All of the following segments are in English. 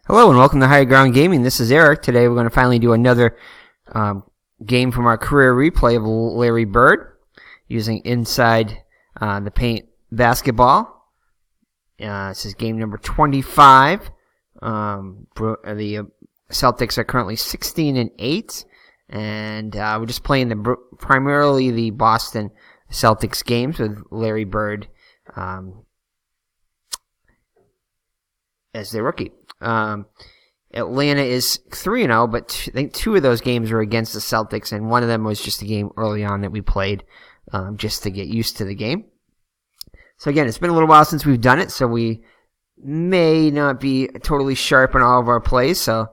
Hello and welcome to Higher Ground Gaming. This is Eric. Today we're going to finally do another game from our career replay of Larry Bird using Inside the Paint basketball. This is game number 25. The Celtics are currently 16-8, and we're just playing primarily the Boston Celtics games with Larry Bird as their rookie. Atlanta is 3-0, but I think two of those games were against the Celtics, and one of them was just a game early on that we played just to get used to the game. So again, it's been a little while since we've done it, so we may not be totally sharp in all of our plays, so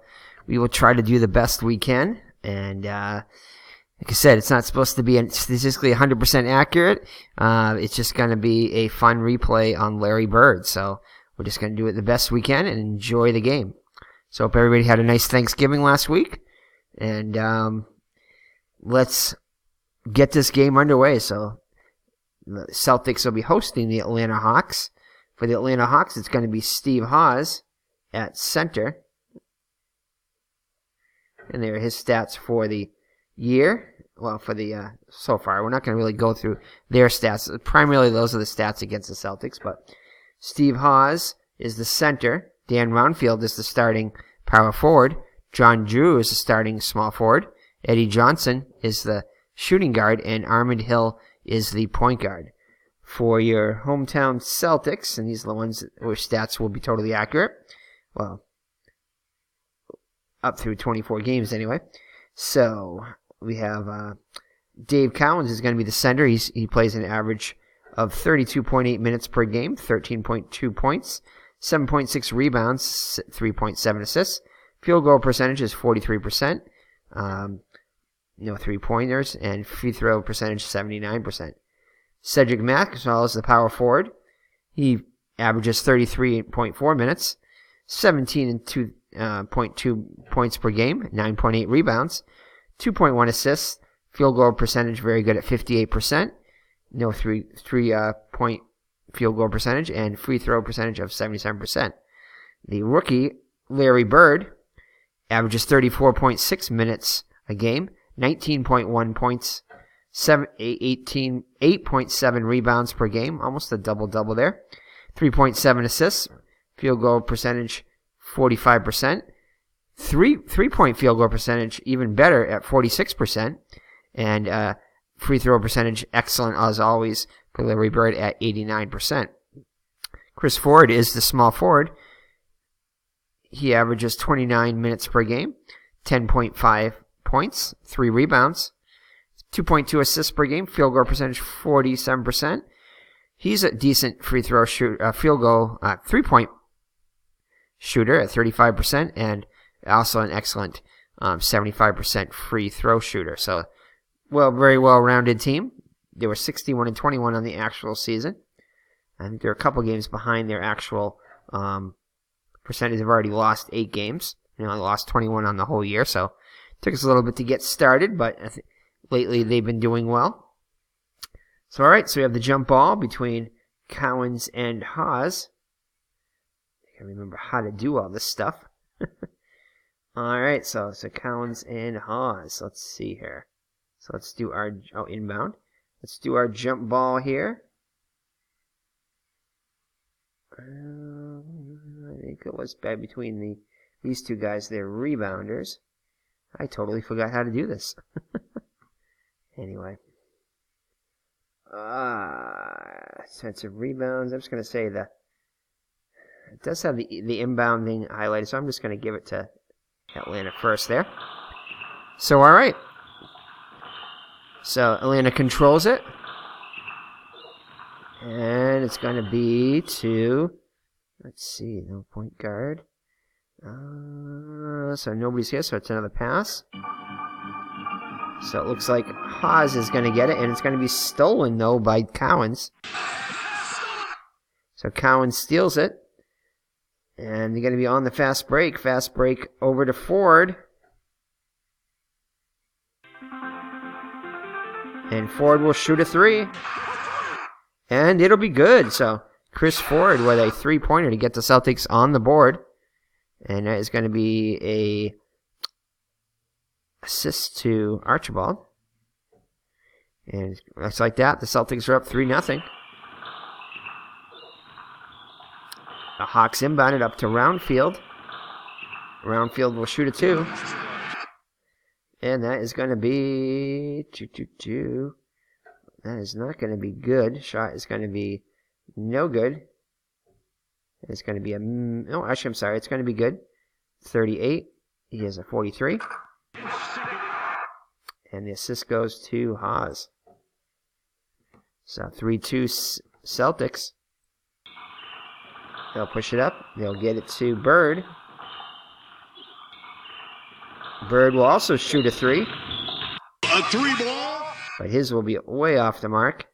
we will try to do the best we can. And like I said, it's not supposed to be statistically 100% accurate. It's just going to be a fun replay on Larry Bird, so we're just going to do it the best we can and enjoy the game. So hope everybody had a nice Thanksgiving last week. And let's get this game underway. So the Celtics will be hosting the Atlanta Hawks. For the Atlanta Hawks, it's going to be Steve Hawes at center. And there are his stats for the year. Well, for the so far. We're not going to really go through their stats. Primarily, those are the stats against the Celtics, but Steve Hawes is the center. Dan Roundfield is the starting power forward. John Drew is the starting small forward. Eddie Johnson is the shooting guard. And Armand Hill is the point guard. For your hometown Celtics, and these are the ones where stats will be totally accurate. Well, up through 24 games anyway. So we have Dave Cowens is going to be the center. He plays an average of 32.8 minutes per game, 13.2 points, 7.6 rebounds, 3.7 assists. Field goal percentage is 43%. No three-pointers, and free throw percentage 79%. Cedric Maxwell is the power forward. He averages 33.4 minutes, 17.2 points per game, 9.8 rebounds, 2.1 assists. Field goal percentage very good at 58%. No three-point field goal percentage, and free throw percentage of 77%. The rookie, Larry Bird, averages 34.6 minutes a game, 19.1 points, 8.7 rebounds per game, almost a double-double there, 3.7 assists, field goal percentage 45%, three-point field goal percentage even better at 46%, and free throw percentage excellent as always for Larry Bird at 89%. Chris Ford is the small forward. He averages 29 minutes per game, 10.5 points, 3 rebounds, 2.2 assists per game, field goal percentage 47%. He's a decent free throw field goal, 3-point shooter at 35%, and also an excellent 75% free throw shooter. So, very well-rounded team. They were 61-21 on the actual season. I think they're a couple games behind their actual percentage. They've already lost 8 games. They only lost 21 on the whole year, so it took us a little bit to get started, but lately they've been doing well. So, all right, so we have the jump ball between Cowens and Hawes. I can't remember how to do all this stuff. All right, so Cowens and Hawes. Let's see here. So let's do our inbound. Let's do our jump ball here. I think it was between these two guys. They're rebounders. I totally forgot how to do this. Anyway. Defensive rebounds. I'm just going to say it does have the inbounding highlighted, so I'm just going to give it to Atlanta first there. So, all right. So Atlanta controls it. And it's going to be to, let's see, no point guard. So nobody's here, so it's another pass. So it looks like Hawes is going to get it, and it's going to be stolen, though, by Cowens. So Cowens steals it. And they're going to be on the fast break. Fast break over to Ford. And Ford will shoot a 3. And it'll be good. So Chris Ford with a 3-pointer to get the Celtics on the board. And that is going to be a assist to Archibald. And looks like that. The Celtics are up 3-0. The Hawks inbounded up to Roundfield. Roundfield will shoot a 2. And that is going to be... That is not going to be good. Shot is going to be no good. It's going to be a... No, actually, I'm sorry. It's going to be good. 38. He has a 43. And the assist goes to Haas. So 3-2 Celtics. They'll push it up. They'll get it to Bird. Bird will also shoot a 3. A 3 ball. But his will be way off the mark.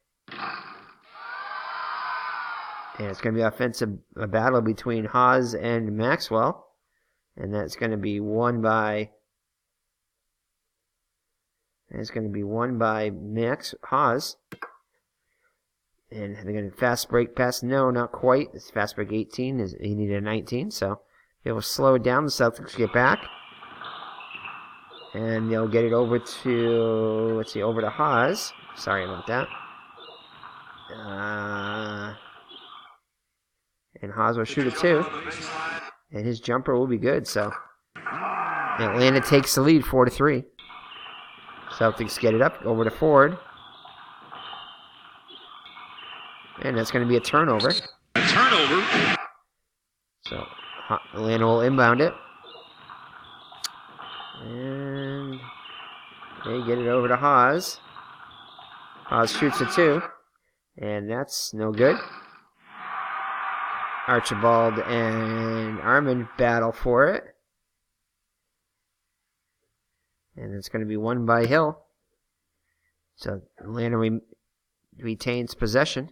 And it's going to be a battle between Haas and Maxwell. And that's going to be won by... Haas. And they're going to fast break pass. No, not quite. It's fast break 18. He needed a 19. So it will slow it down. The Celtics get back. And they'll get it over to... Let's see, over to Haas. Sorry about that. And Haas will shoot a 2. And his jumper will be good. So Atlanta takes the lead 4-3. Celtics get it up over to Ford. And that's going to be a turnover. A turnover. So Atlanta will inbound it. And they get it over to Haas. Haas shoots a 2. And that's no good. Archibald and Armin battle for it. And it's going to be won by Hill. So Atlanta retains possession.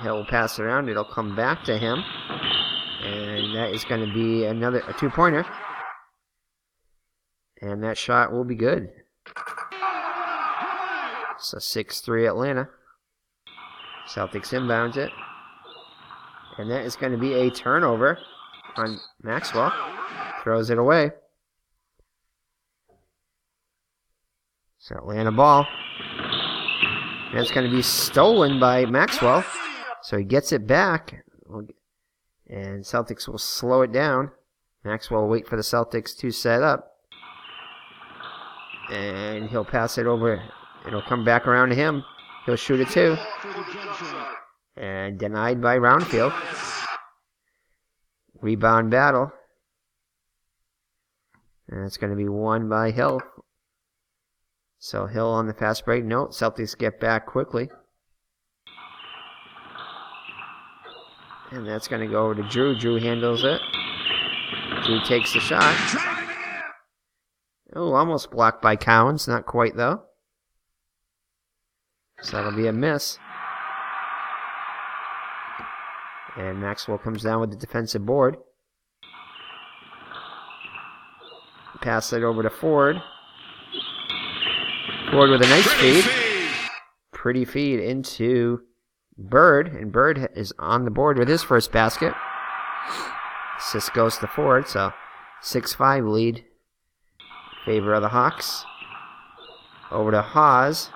Hill will pass it around. It'll come back to him. And that is going to be a 2-pointer. And that shot will be good. So 6-3 Atlanta. Celtics inbounds it. And that is going to be a turnover on Maxwell. Throws it away. So Atlanta ball. And it's going to be stolen by Maxwell. So he gets it back. And Celtics will slow it down. Maxwell will wait for the Celtics to set up. And he'll pass it over. It'll come back around to him. He'll shoot it 2. And denied by Roundfield. Rebound battle. And it's going to be won by Hill. So Hill on the fast break. No, Celtics get back quickly. And that's going to go over to Drew. Drew handles it. Drew takes the shot. Oh, almost blocked by Cowens. Not quite, though. So that'll be a miss. And Maxwell comes down with the defensive board. Pass it over to Ford. Ford with a nice feed. Pretty feed into Bird. And Bird is on the board with his first basket. Assist goes to Ford. So 6-5 lead in favor of the Hawks. Over to Haas.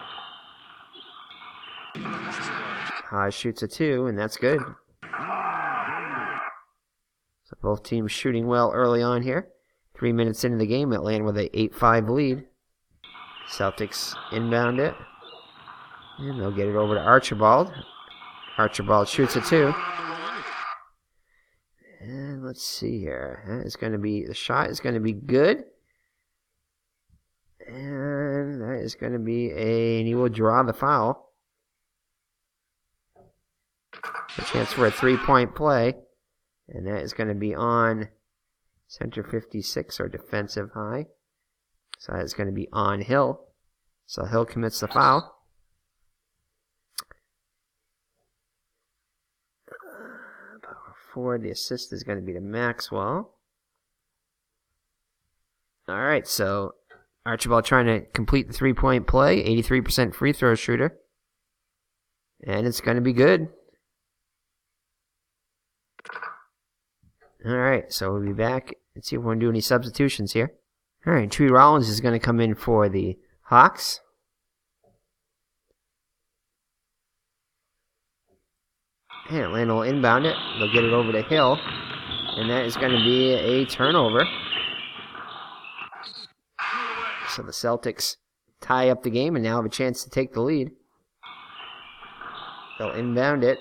Haas shoots a 2, and that's good. So both teams shooting well early on here. 3 minutes into the game, Atlanta with an 8-5 lead. Celtics inbound it. And they'll get it over to Archibald. Archibald shoots a 2. And let's see here. The shot is going to be good. And that is going to be and he will draw the foul. A chance for a 3-point play. And that is going to be on center 56 or defensive high. So that is going to be on Hill. So Hill commits the foul. Power forward, the assist is going to be to Maxwell. All right, so Archibald trying to complete the 3-point play. 83% free throw shooter. And it's going to be good. All right, so we'll be back. Let's see if we want to do any substitutions here. All right, Tree Rollins is going to come in for the Hawks. And Atlanta will inbound it. They'll get it over to Hill. And that is going to be a turnover. So the Celtics tie up the game and now have a chance to take the lead. They'll inbound it.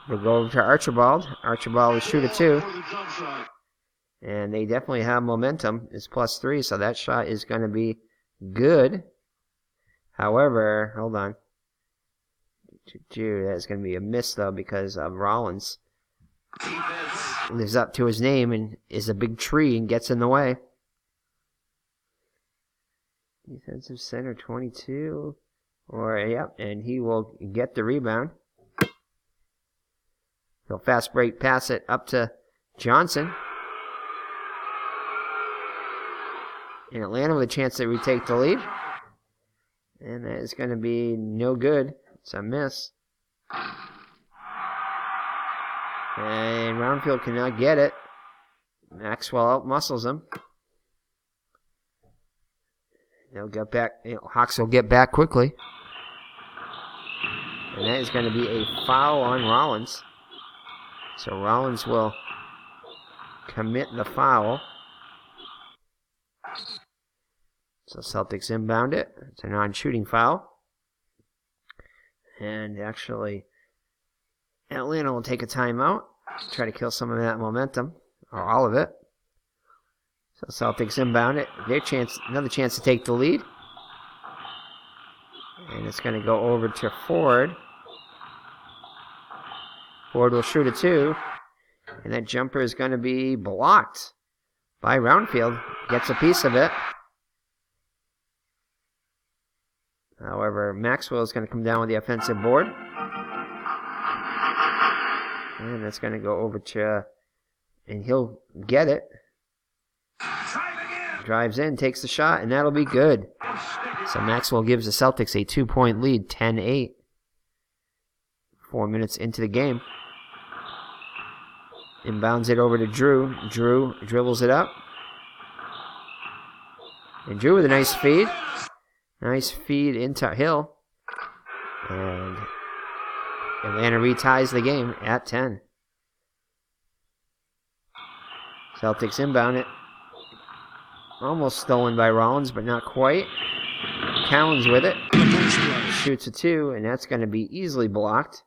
They'll go over to Archibald. Archibald will shoot a 2. And they definitely have momentum. It's +3, so that shot is going to be good. However, hold on. That's going to be a miss, though, because Rollins lives up to his name and is a big tree and gets in the way. Defensive center 22. And he will get the rebound. He'll fast break pass it up to Johnson. And Atlanta with a chance to retake the lead. And that is going to be no good. It's a miss. And Roundfield cannot get it. Maxwell outmuscles him. They'll get back. Hawks will get back quickly. And that is going to be a foul on Rollins. So Rollins will commit the foul. So Celtics inbound it. It's a non-shooting foul. And actually, Atlanta will take a timeout. Try to kill some of that momentum. Or all of it. So Celtics inbound it. Another chance to take the lead. And it's going to go over to Ford. Ford will shoot a 2. And that jumper is going to be blocked by Roundfield. Gets a piece of it. However, Maxwell is going to come down with the offensive board. And that's going to go over to... And he'll get it. Drives in, takes the shot, and that'll be good. So Maxwell gives the Celtics a 2-point lead, 10-8. 4 minutes into the game. Inbounds it over to Drew. Drew dribbles it up. And Drew with a nice feed. Nice feed into Hill. And Atlanta reties the game at 10. Celtics inbound it. Almost stolen by Rollins, but not quite. Cowan's with it. Shoots a 2, and that's going to be easily blocked.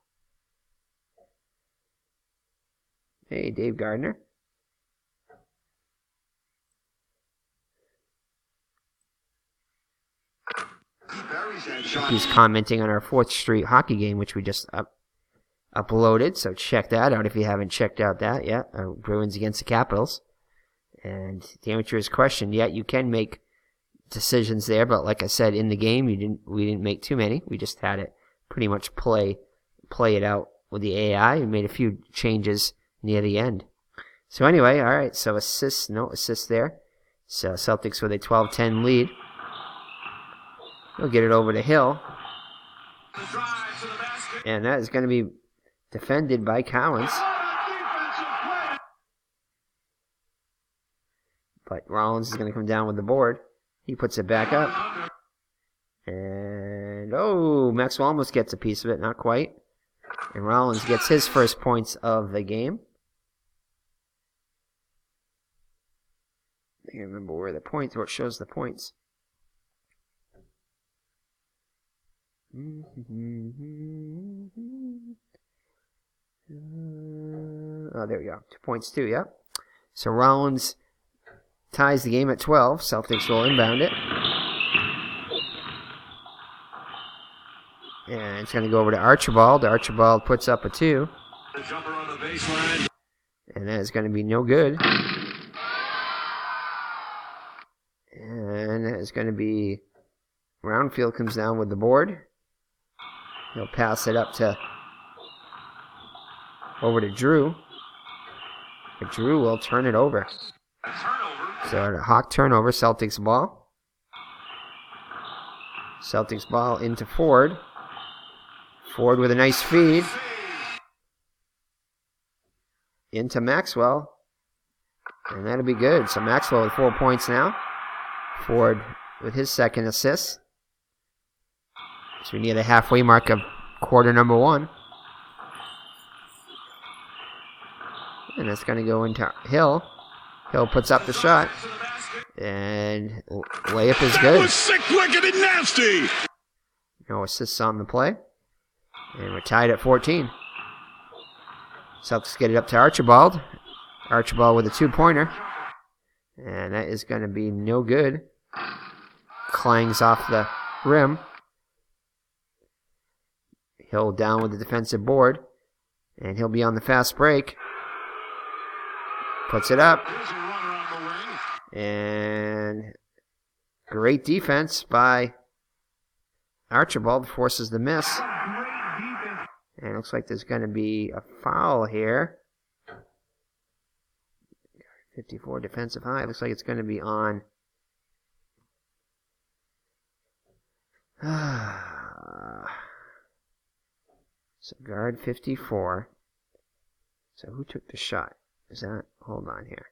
Hey, Dave Gardner. He's commenting on our 4th Street hockey game, which we just uploaded. So check that out if you haven't checked out that yet. Bruins against the Capitals. And to answer his question, you can make decisions there, but like I said, in the game, we didn't make too many. We just had it pretty much play it out with the AI. We made a few changes near the end. So anyway, all right. So no assists there. So Celtics with a 12-10 lead. He'll get it over to Hill, and that is going to be defended by Cowens. But Rollins is going to come down with the board. He puts it back up. And, Maxwell almost gets a piece of it. Not quite. And Rollins gets his first points of the game. I can't remember where it shows the points. There we go. 2 points too, yeah. So Rollins ties the game at 12. Celtics will inbound it. And it's going to go over to Archibald. Archibald puts up a 2. And that is going to be no good. And that is going to be... Roundfield comes down with the board. He'll pass it up over to Drew. But Drew will turn it over. So a Hawk turnover, Celtics ball. Celtics ball into Ford. Ford with a nice feed. into Maxwell. And that'll be good. So Maxwell with 4 points now. Ford with his second assist. So we're near the halfway mark of quarter number 1. And that's going to go into Hill. Hill puts up the shot. And layup is good. That was sick, wicked, and nasty. No assists on the play. And we're tied at 14. Celtics get it up to Archibald. Archibald with a 2-pointer. And that is going to be no good. Clangs off the rim. Hill down with the defensive board. And he'll be on the fast break. Puts it up. And great defense by Archibald. Forces the miss. And it looks like there's going to be a foul here. 54 defensive high. Looks like it's going to be on. So guard 54. So who took the shot? Is that? Hold on here.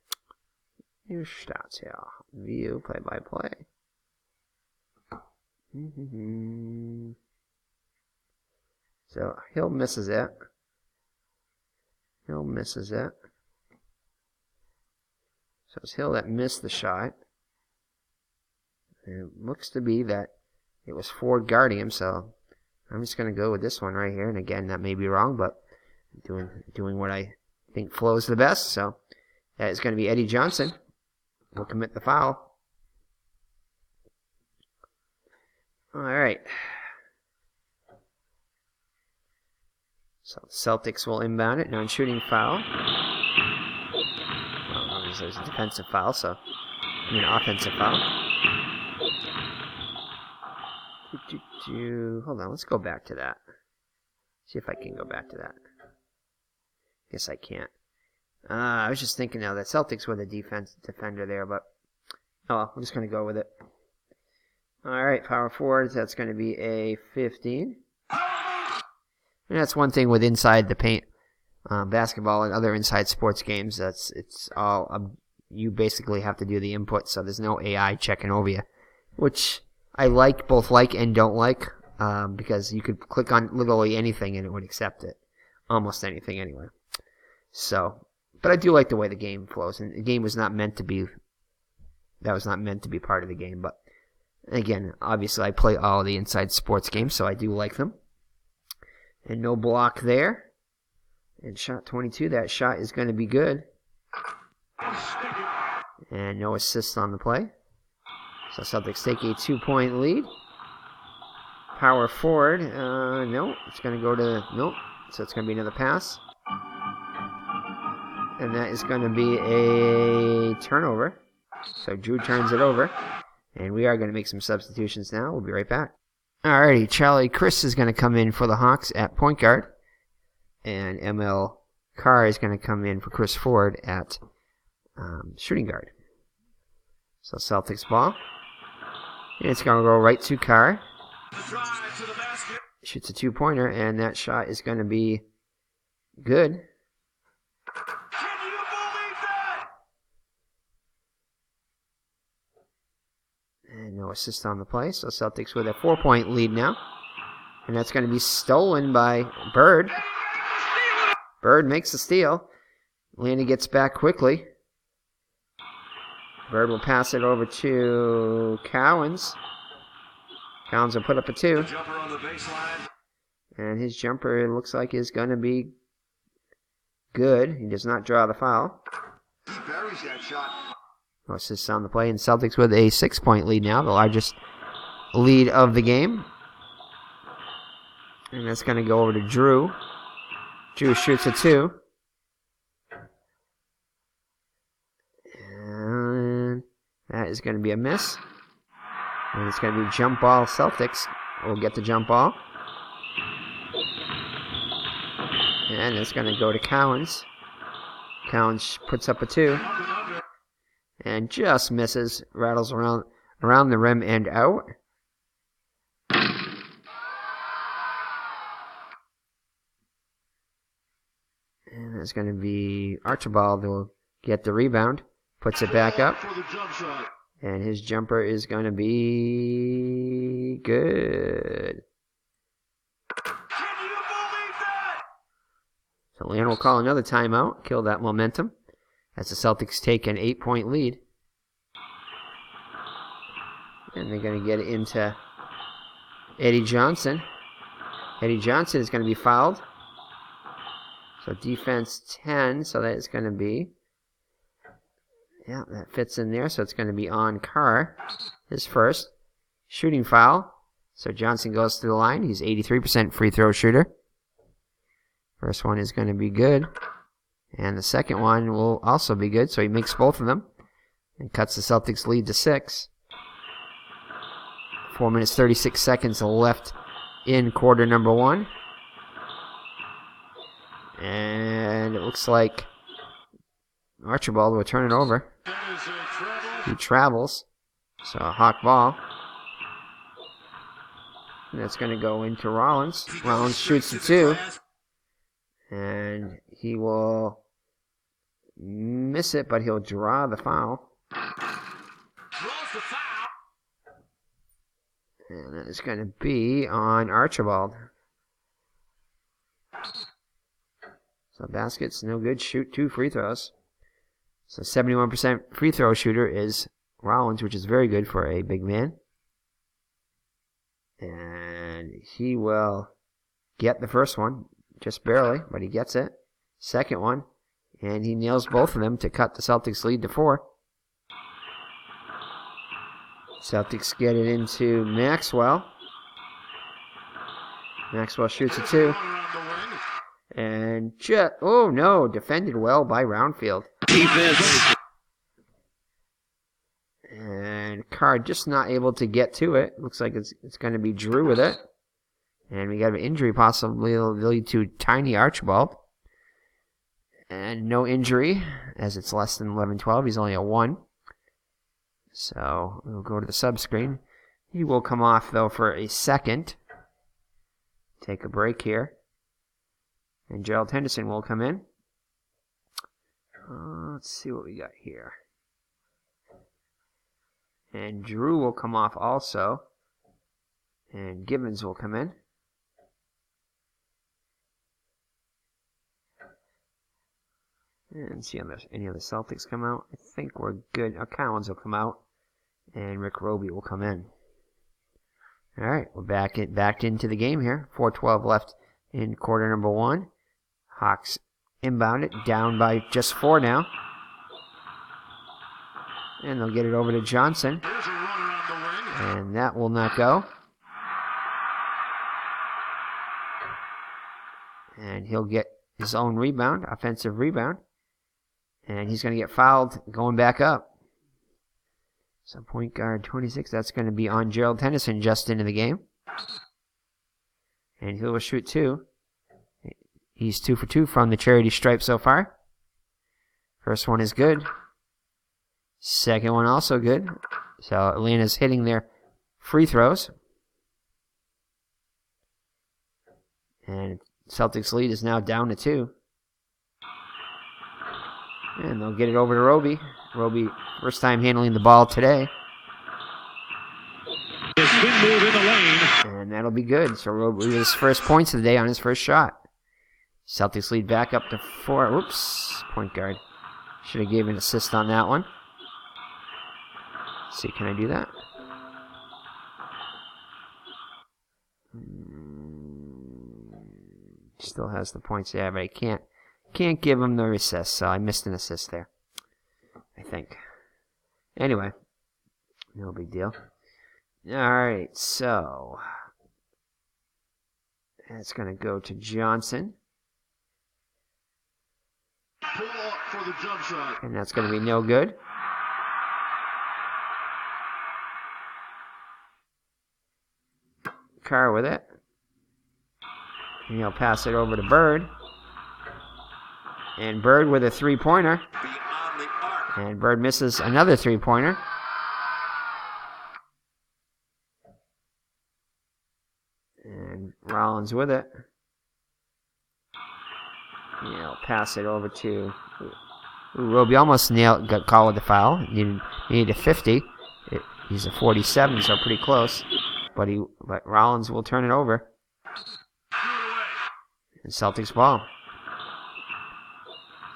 New stats here. View play by play. So Hill misses it. Hill misses it. So it's Hill that missed the shot. And it looks to be that it was Ford guarding him, so I'm just going to go with this one right here. And again, that may be wrong, but doing what I think flows the best. So that is going to be Eddie Johnson. Will commit the foul. All right. So Celtics will inbound it. Non-shooting foul. Well, obviously there's a defensive foul, so offensive foul. Hold on, let's go back to that. See if I can go back to that. Guess I can't. I was just thinking now that Celtics were the defender there, but oh well, I'm just going to go with it. All right, power forwards, that's going to be a 15. And that's one thing with inside the paint basketball and other inside sports games. It's all you basically have to do the input, so there's no AI checking over you, which I both like and don't like, because you could click on literally anything and it would accept it, almost anything anyway. So, but I do like the way the game flows, and the game was not meant to be. That was not meant to be part of the game, but again, obviously I play all the inside sports games, so I do like them. And no block there. And shot 22. That shot is going to be good. And no assist on the play. So Celtics take a 2-point lead. Power forward. No. It's going to go to... Nope. So it's going to be another pass. And that is going to be a turnover. So Drew turns it over. And we are going to make some substitutions now. We'll be right back. Alrighty, Charlie Chris is going to come in for the Hawks at point guard. And ML Carr is going to come in for Chris Ford at shooting guard. So Celtics ball. And it's going to go right to Carr. Shoots a 2-pointer, and that shot is going to be good. And no assist on the play, so Celtics with a 4-point lead now. And that's going to be stolen by Bird. Bird makes the steal. Landy gets back quickly. Bird will pass it over to Cowens. Cowens will put up a 2. And his jumper looks like is going to be good. He does not draw the foul. He buries that shot. No assists on the play, and Celtics with a 6-point lead now, the largest lead of the game. And that's going to go over to Drew. Drew shoots a 2. And that is going to be a miss. And it's going to be jump ball Celtics. We'll get the jump ball. And it's going to go to Cowens. Cowens puts up a 2. And just misses, rattles around the rim and out. And it's going to be Archibald who will get the rebound, puts it back up, and his jumper is going to be good. So Leon will call another timeout, kill that momentum, as the Celtics take an 8-point lead. And they're going to get it into Eddie Johnson. Eddie Johnson is going to be fouled. So defense 10, so that is going to be, yeah, that fits in there. So it's going to be on Carr, his first. Shooting foul. So Johnson goes to the line. He's 83% free throw shooter. First one is going to be good. And the second one will also be good. So he makes both of them and cuts the Celtics lead to 6. 4 minutes, 36 seconds left in quarter number 1. And it looks like Archibald will turn it over. He travels. So a hawk ball. And that's going to go into Rollins. Rollins shoots the 2. And he will miss it, but he'll draw the foul. And that is going to be on Archibald. So basket's no good. Shoot 2 free throws. So 71% free throw shooter is Rollins, which is very good for a big man. And he will get the first one, just barely, but he gets it. Second one, and he nails both of them to cut the Celtics lead to 4. Celtics get it into Maxwell. Maxwell shoots a 2. And oh no, defended well by Roundfield. And Carr just not able to get to it. Looks like it's going to be Drew with it. And we got an injury possibly lead to Tiny Archibald. And no injury, as it's less than 11-12. He's only a 1. So we'll go to the sub screen. He will come off, though, for a second. Take a break here. And Gerald Henderson will come in. Let's see what we got here. And Drew will come off also. And Gibbons will come in. And see if any other Celtics come out. I think we're good. Collins will come out. And Rick Roby will come in. All right, we're back into the game here. 4:12 left in quarter number 1. Hawks inbound it, down by just 4 now. And they'll get it over to Johnson. And that will not go. And he'll get his own rebound, offensive rebound. And he's going to get fouled going back up. So point guard 26, that's going to be on Gerald Henderson just into the game. And he will shoot 2. He's 2 for 2 from the charity stripe so far. First one is good. Second one also good. So Atlanta's hitting their free throws. And Celtics lead is now down to 2. And they'll get it over to Roby. Roby, first time handling the ball today. And that'll be good. So Roby with his first points of the day on his first shot. Celtics lead back up to 4. Whoops. Point guard. Should have gave an assist on that one. Let's see, can I do that? Still has the points. Yeah, but I can't give him the assist, so I missed an assist there, I think. Anyway, no big deal. Alright, so that's going to go to Johnson. For the jump shot. And that's going to be no good. Carr with it. And he'll pass it over to Bird. And Bird with a 3-pointer. And Bird misses another 3-pointer. And Rollins with it. pass it over to Roby. Almost got called with the foul. Needed a 50. He's a 47, so pretty close. But Rollins will turn it over. And Celtics ball.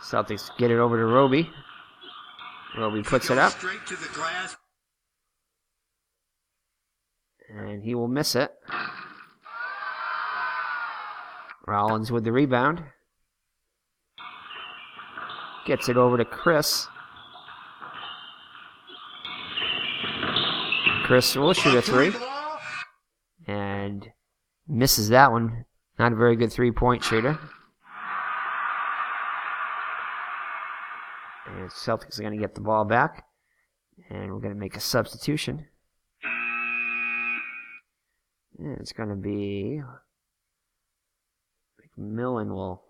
Celtics get it over to Roby. Roby puts it up. And he will miss it. Rollins with the rebound. Gets it over to Chris. Chris will shoot a 3. And misses that one. Not a very good 3-point shooter. And Celtics are going to get the ball back. And we're going to make a substitution. And it's going to be McMillan will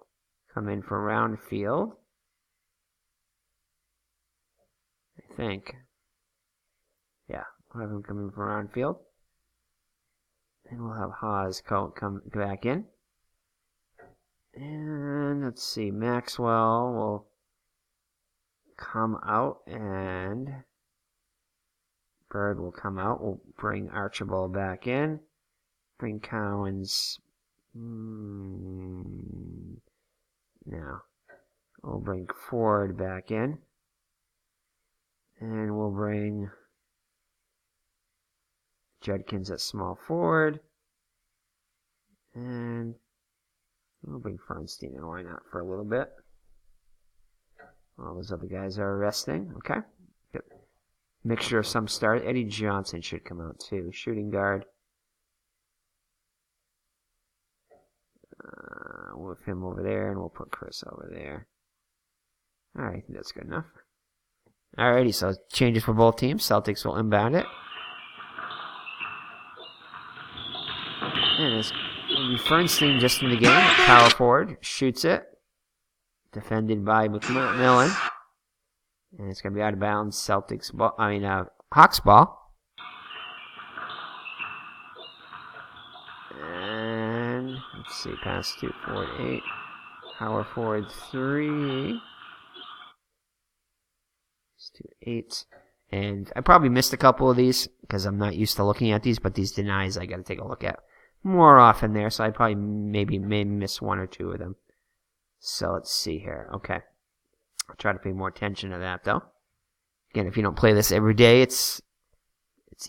come in for round field. I think. Yeah, we'll have him come in for round field. And we'll have Haas come back in. And let's see, Maxwell will come out and Bird will come out. We'll bring Archibald back in. Bring Cowens. Now, we'll bring Ford back in. And we'll bring Judkins at small forward. And we'll bring Fernstein in. Why not for a little bit? All those other guys are resting. Okay. Good. Mixture of some start. Eddie Johnson should come out too. Shooting guard. We'll have him over there, and we'll put Chris over there. Alright, I think that's good enough. Alrighty, so changes for both teams. Celtics will inbound it. And it's going to be Fernstein just in the game. Power forward. Shoots it. Defended by McMillan. And it's going to be out of bounds. Celtics ball. Hawks ball. And let's see. Pass to forward 8. Power forward 3. 8. And I probably missed a couple of these because I'm not used to looking at these, but these denies I got to take a look at more often there, so I probably maybe miss 1 or 2 of them. So let's see here. Okay. I'll try to pay more attention to that, though. Again, if you don't play this every day, it's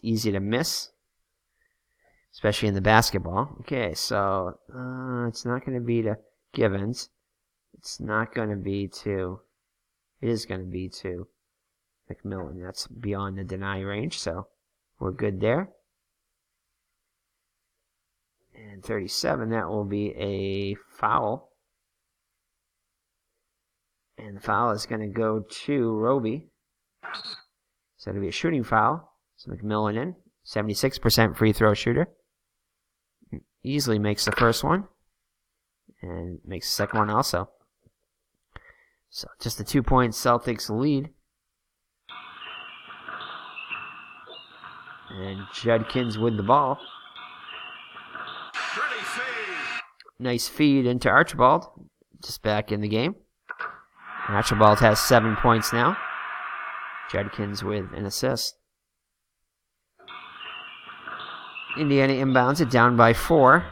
easy to miss, especially in the basketball. Okay, so it's not going to be to Givens. It's not going to be to... It is going to be to McMillan. That's beyond the deny range, so we're good there. And 37, that will be a foul. And the foul is going to go to Roby. So it'll be a shooting foul. So McMillan in. 76% free throw shooter. Easily makes the first one. And makes the second one also. So just a 2-point Celtics lead. And Judkins with the ball. Nice feed into Archibald. Just back in the game. And Archibald has 7 points now. Judkins with an assist. Indiana inbounds it down by 4.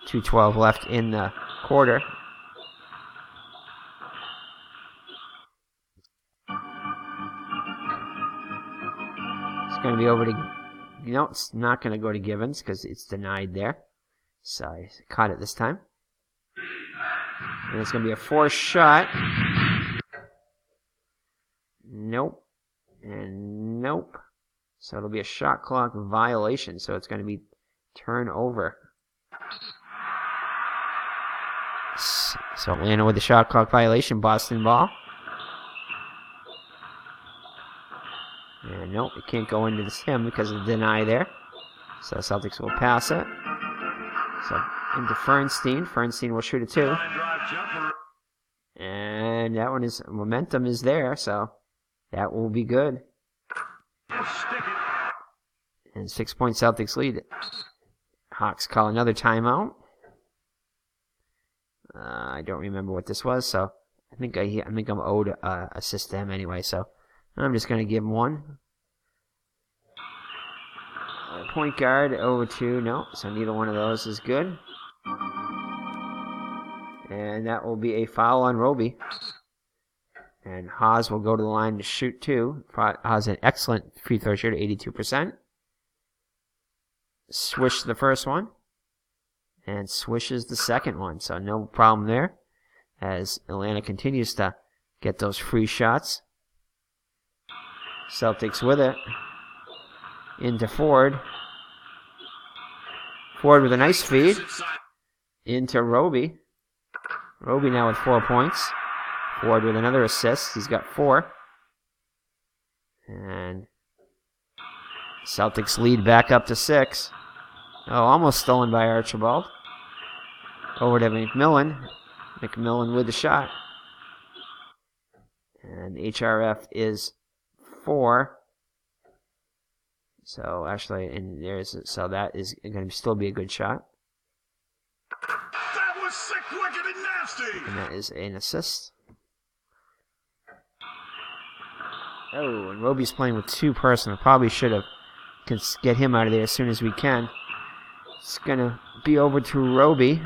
2:12 left in the quarter. It's going to be over to... it's not going to go to Givens because it's denied there. So I caught it this time. And it's going to be a forced shot. Nope. And nope. So it'll be a shot clock violation. So it's going to be turnover. So Atlanta with the shot clock violation. Boston ball. And nope, it can't go into the him because of the deny there. So Celtics will pass it. So into Fernstein. Fernstein will shoot it 2. And that one is, momentum is there, so that will be good. And 6-point Celtics lead. Hawks call another timeout. I don't remember what this was, so I think I'm owed assist to him anyway. So I'm just gonna give him one. Point guard over to no, so neither one of those is good, and that will be a foul on Roby. And Haas will go to the line to shoot 2. Haas an excellent free throw shooter, 82%. Swish the first one. And swishes the second one. So no problem there. As Atlanta continues to get those free shots. Celtics with it. Into Ford. Ford with a nice feed. Into Roby. Roby now with 4 points. Ford with another assist. He's got 4. And Celtics lead back up to 6. Oh, almost stolen by Archibald. Over to McMillan. McMillan with the shot. And HRF is 4. So actually, and so that is going to still be a good shot. That was sick, wicked, and nasty. And that is an assist. Oh, and Roby's playing with 2 personal. Probably should have get him out of there as soon as we can. It's going to be over to Roby.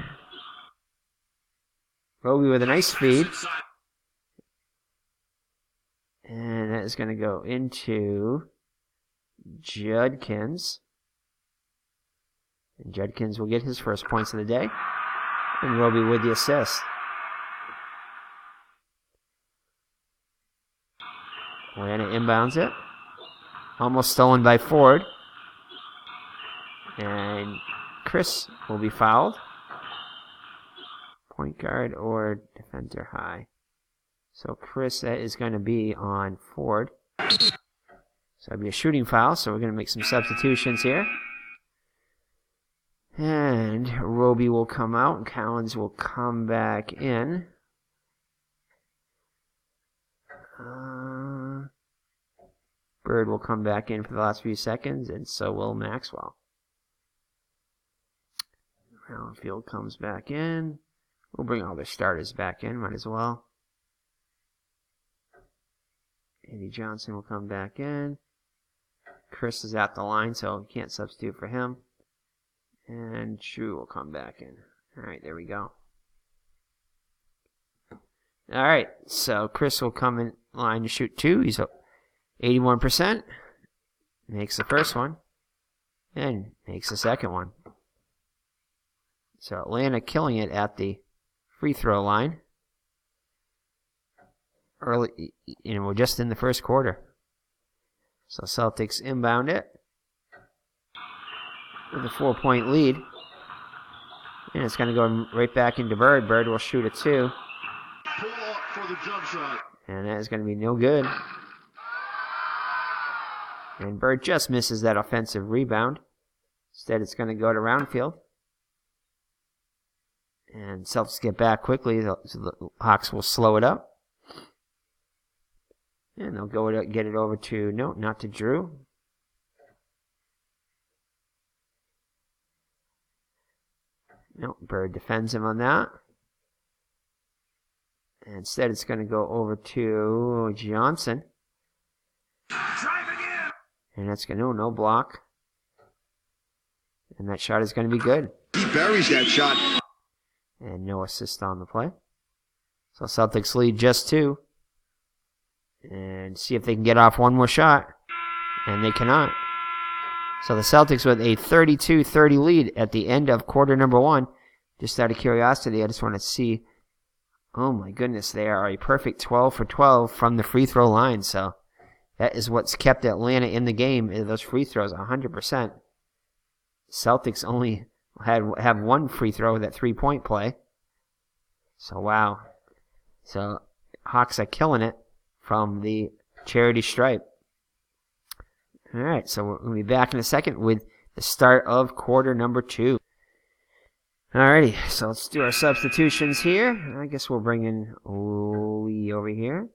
Roby with a nice feed. And that is going to go into Judkins. And Judkins will get his first points of the day. And Roby with the assist. Atlanta inbounds it. Almost stolen by Ford. And Chris will be fouled. Point guard or defender high. So Chris is going to be on Ford. So it'll be a shooting foul. So we're going to make some substitutions here. And Roby will come out. And Collins will come back in. Bird will come back in for the last few seconds, and so will Maxwell. Roundfield comes back in. We'll bring all the starters back in, might as well. Eddie Johnson will come back in. Chris is at the line, so we can't substitute for him. And Drew will come back in. All right, there we go. All right, so Chris will come in line to shoot 2. He's 81%. Makes the first one. And makes the second one. So Atlanta killing it at the free throw line. Early, we're just in the first quarter. So Celtics inbound it with a 4-point lead. And it's going to go right back into Bird. Bird will shoot a 2. Pull up for the jump shot. And that is going to be no good. And Bird just misses that offensive rebound. Instead, it's going to go to Roundfield. And Celtics get back quickly, so the Hawks will slow it up. And they'll go to get it over to, no, not to Drew. No, Bird defends him on that. And instead, it's going to go over to Johnson. Driving in. And that's going to, no block. And that shot is going to be good. He buries that shot. And no assist on the play. So Celtics lead just 2. And see if they can get off one more shot. And they cannot. So the Celtics with a 32-30 lead at the end of quarter number 1. Just out of curiosity, I just want to see. Oh my goodness, they are a perfect 12 for 12 from the free throw line. So that is what's kept Atlanta in the game, is those free throws 100%. Celtics only have one free throw with that 3-point play. So wow. So Hawks are killing it from the charity stripe. All right, so we're going to be back in a second with the start of quarter number 2. Alrighty, so let's do our substitutions here. I guess we'll bring in Lee over here.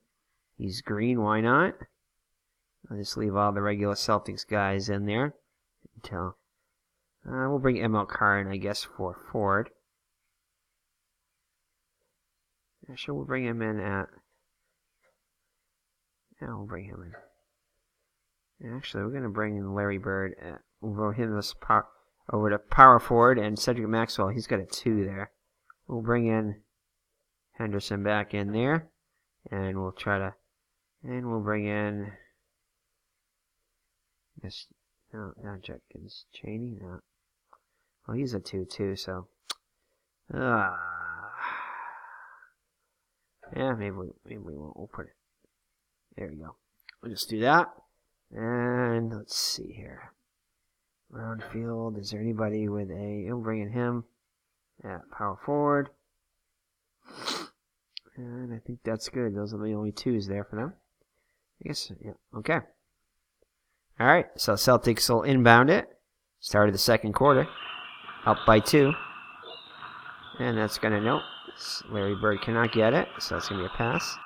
He's green, why not? I'll just leave all the regular Celtics guys in there until we'll bring ML Carr in, I guess, for Ford. Actually, we'll bring him in at... Yeah, we'll bring him in. Actually, we're going to bring in Larry Bird. We'll roll him over to power forward, and Cedric Maxwell, he's got a 2 there. We'll bring in Henderson back in there, and we'll try to... And we'll bring in... No, not Jenkins. Cheney? No. Well, he's a 2 too, so... Yeah, maybe we won't. We'll put it... There we go. We'll just do that. And let's see here. Round field. Is there anybody with a... We'll bring in him at power forward. And I think that's good. Those are the only 2s there for them. I guess, yeah, okay. Alright, so Celtics will inbound it. Started the second quarter. Up by 2. And that's going to, nope. Larry Bird cannot get it, so that's going to be a pass.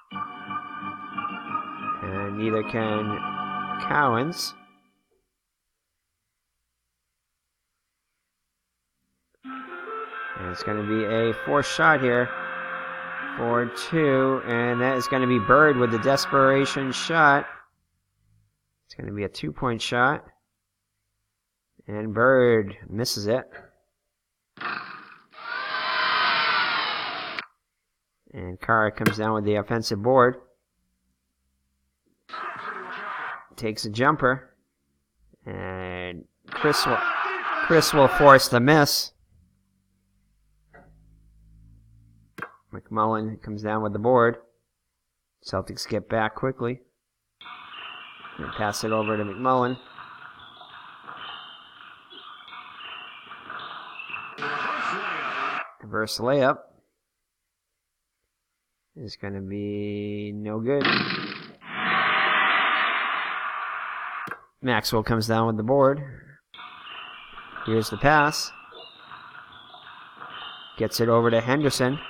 And neither can Cowens. And it's going to be a forced shot here. 4-2, and that is going to be Bird with the desperation shot. It's going to be a 2-point shot. And Bird misses it. And Carr comes down with the offensive board. Takes a jumper. And Chris will force the miss. McMullen comes down with the board. Celtics get back quickly. And pass it over to McMullen. Reverse layup is going to be no good. Maxwell comes down with the board. Here's the pass. Gets it over to Henderson.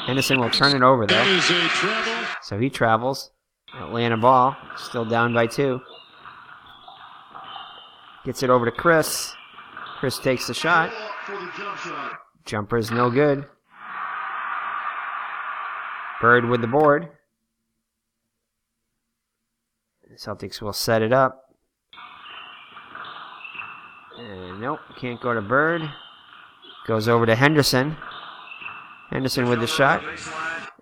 Henderson will turn it over though. So he travels. Atlanta ball. Still down by 2. Gets it over to Chris. Chris takes the shot. Jumper is no good. Bird with the board. Celtics will set it up. And nope, can't go to Bird. Goes over to Henderson. Henderson with the shot.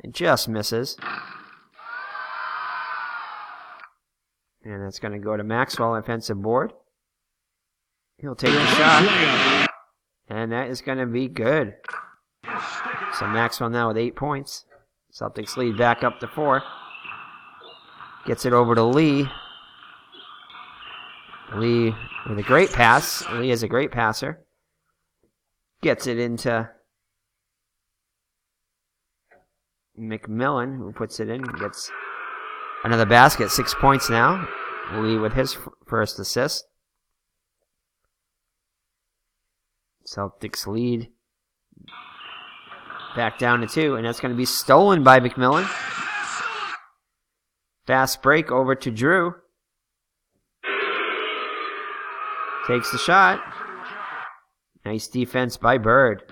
It just misses. And that's going to go to Maxwell, offensive board. He'll take the shot. And that is going to be good. So Maxwell now with 8 points. Celtics lead back up to 4. Gets it over to Lee. Lee with a great pass. Lee is a great passer. Gets it into McMillan, who puts it in. Gets another basket. 6 points now. Lee with his first assist. Celtics lead back down to 2, and that's going to be stolen by McMillan. Fast break over to Drew. Takes the shot. Nice defense by Bird.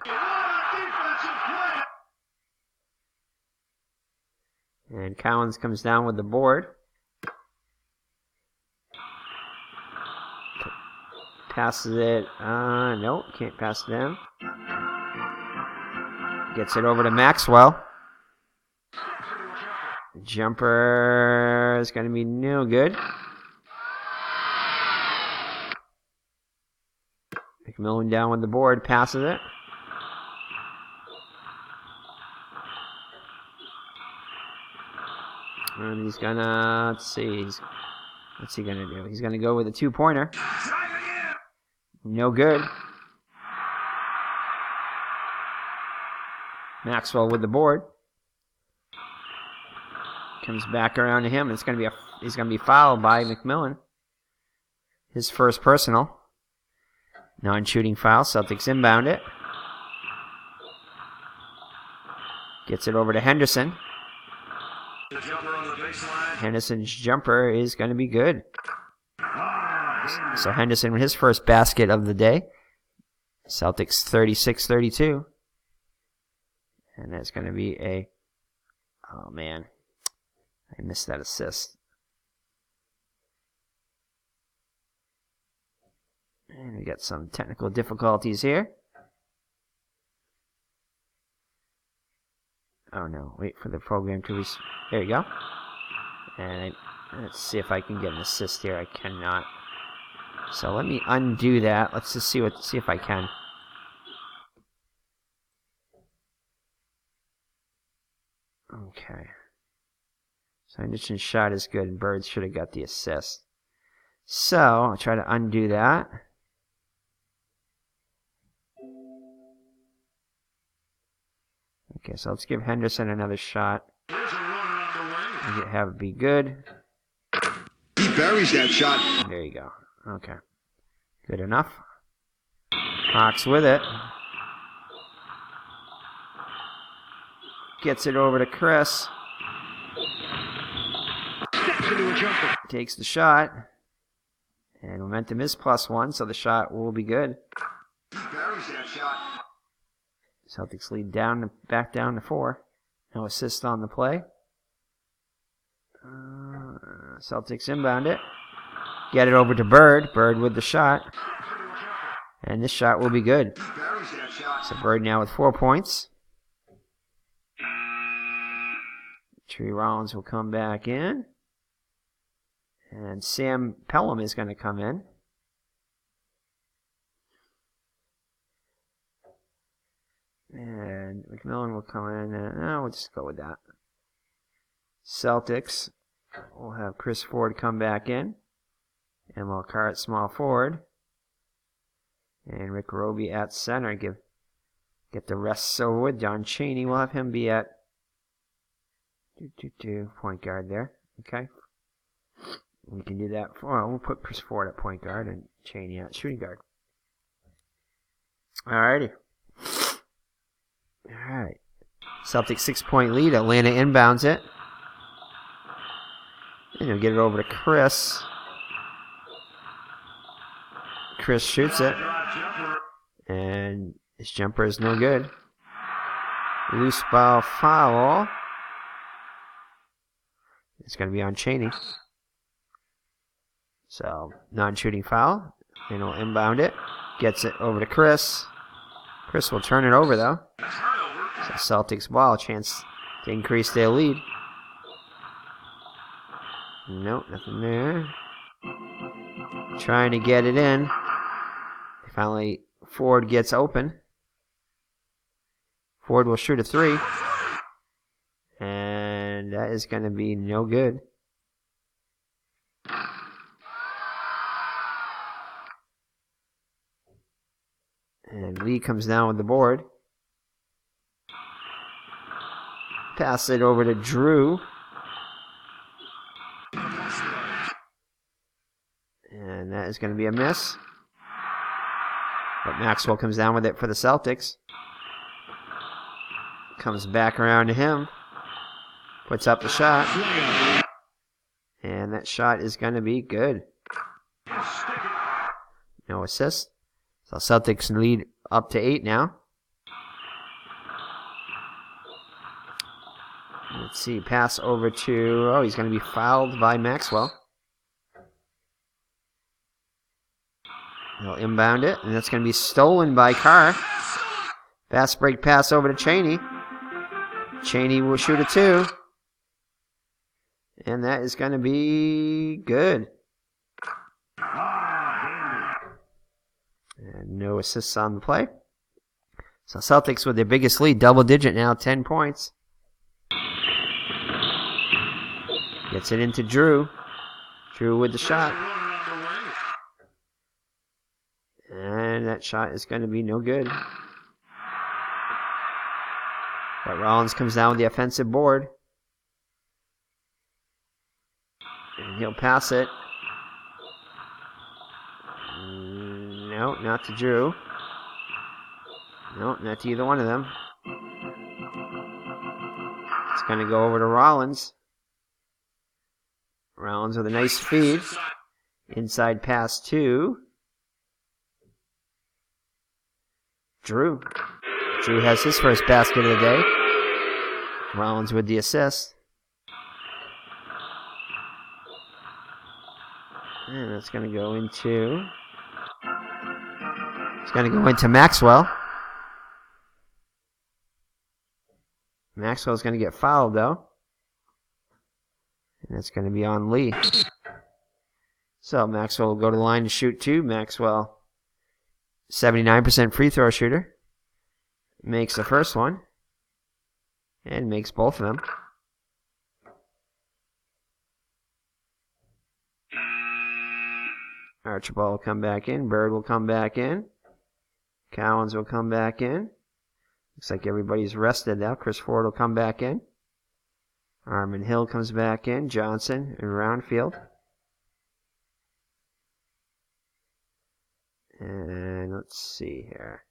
And Cowens comes down with the board. Passes it. Nope, can't pass it down. Gets it over to Maxwell. Jumper is going to be no good. McMillan down with the board, passes it. And he's gonna, let's see, what's he gonna do? He's gonna go with a 2-pointer. No good. Maxwell with the board. Comes back around to him. It's gonna be he's gonna be fouled by McMillan. His first personal. Non-shooting foul. Celtics inbound it. Gets it over to Henderson. Henderson's jumper is going to be good. So Henderson with his first basket of the day. Celtics 36-32. And that's going to be a Oh, man. I missed that assist. And we got some technical difficulties here. Oh, no. Wait for the program to... There you go. And let's see if I can get an assist here. I cannot. So let me undo that. Let's just see if I can. Okay. So Anderson's shot is good, and Bird should have got the assist. So I'll try to undo that. Okay, so let's give Henderson another shot. Have it be good. He buries that shot. There you go. Okay. Good enough. Hawks with it. Gets it over to Chris. Takes the shot. And momentum is +1, so the shot will be good. He buries that shot. Celtics lead back down to 4. No assist on the play. Celtics inbound it. Get it over to Bird. Bird with the shot. And this shot will be good. He buries that shot. So Bird now with 4 points. Tree Rollins will come back in. And Sam Pelham is going to come in. And McMillan will come in. We'll just go with that. Celtics will have Chris Ford come back in. And we'll Carr at small forward. And Rick Roby at center. Get the rest over with. John Chaney will have him be at point guard there. Okay. We can do that. We'll put Chris Ford at point guard and Chaney at shooting guard. Alrighty. Alright. Celtics 6-point lead. Atlanta inbounds it. And he'll get it over to Chris. Chris shoots it. And his jumper is no good. Loose ball foul. It's going to be on Chaney. So, non-shooting foul. And he'll inbound it. Gets it over to Chris. Chris will turn it over, though. So Celtics ball. Chance to increase their lead. Nope, nothing there. Trying to get it in. Finally, Ford gets open. Ford will shoot a 3. And that is going to be no good. And Lee comes down with the board. Pass it over to Drew. And that is going to be a miss. But Maxwell comes down with it for the Celtics. Comes back around to him. Puts up the shot. And that shot is going to be good. No assist. So Celtics lead up to 8 now. Let's see. Pass over to... Oh, he's going to be fouled by Maxwell. He'll inbound it, and that's going to be stolen by Carr. Fast break pass over to Chaney. Chaney will shoot a 2. And that is going to be good. And no assists on the play. So Celtics with their biggest lead, double digit now, 10 points. Gets it into Drew. Drew with the shot. And that shot is going to be no good. But Rollins comes down with the offensive board. And he'll pass it. No, not to Drew. No, not to either one of them. It's going to go over to Rollins. Rollins with a nice feed. Inside pass to Drew. Drew has his first basket of the day. Rollins with the assist. And that's going to go into... It's going to go into Maxwell. Maxwell's going to get fouled, though. And that's going to be on Lee. So Maxwell will go to the line to shoot 2. Maxwell, 79% free throw shooter. Makes the first one. And makes both of them. Archibald will come back in. Bird will come back in. Cowens will come back in. Looks like everybody's rested now. Chris Ford will come back in. Armin Hill comes back in. Johnson and Roundfield. And let's see here.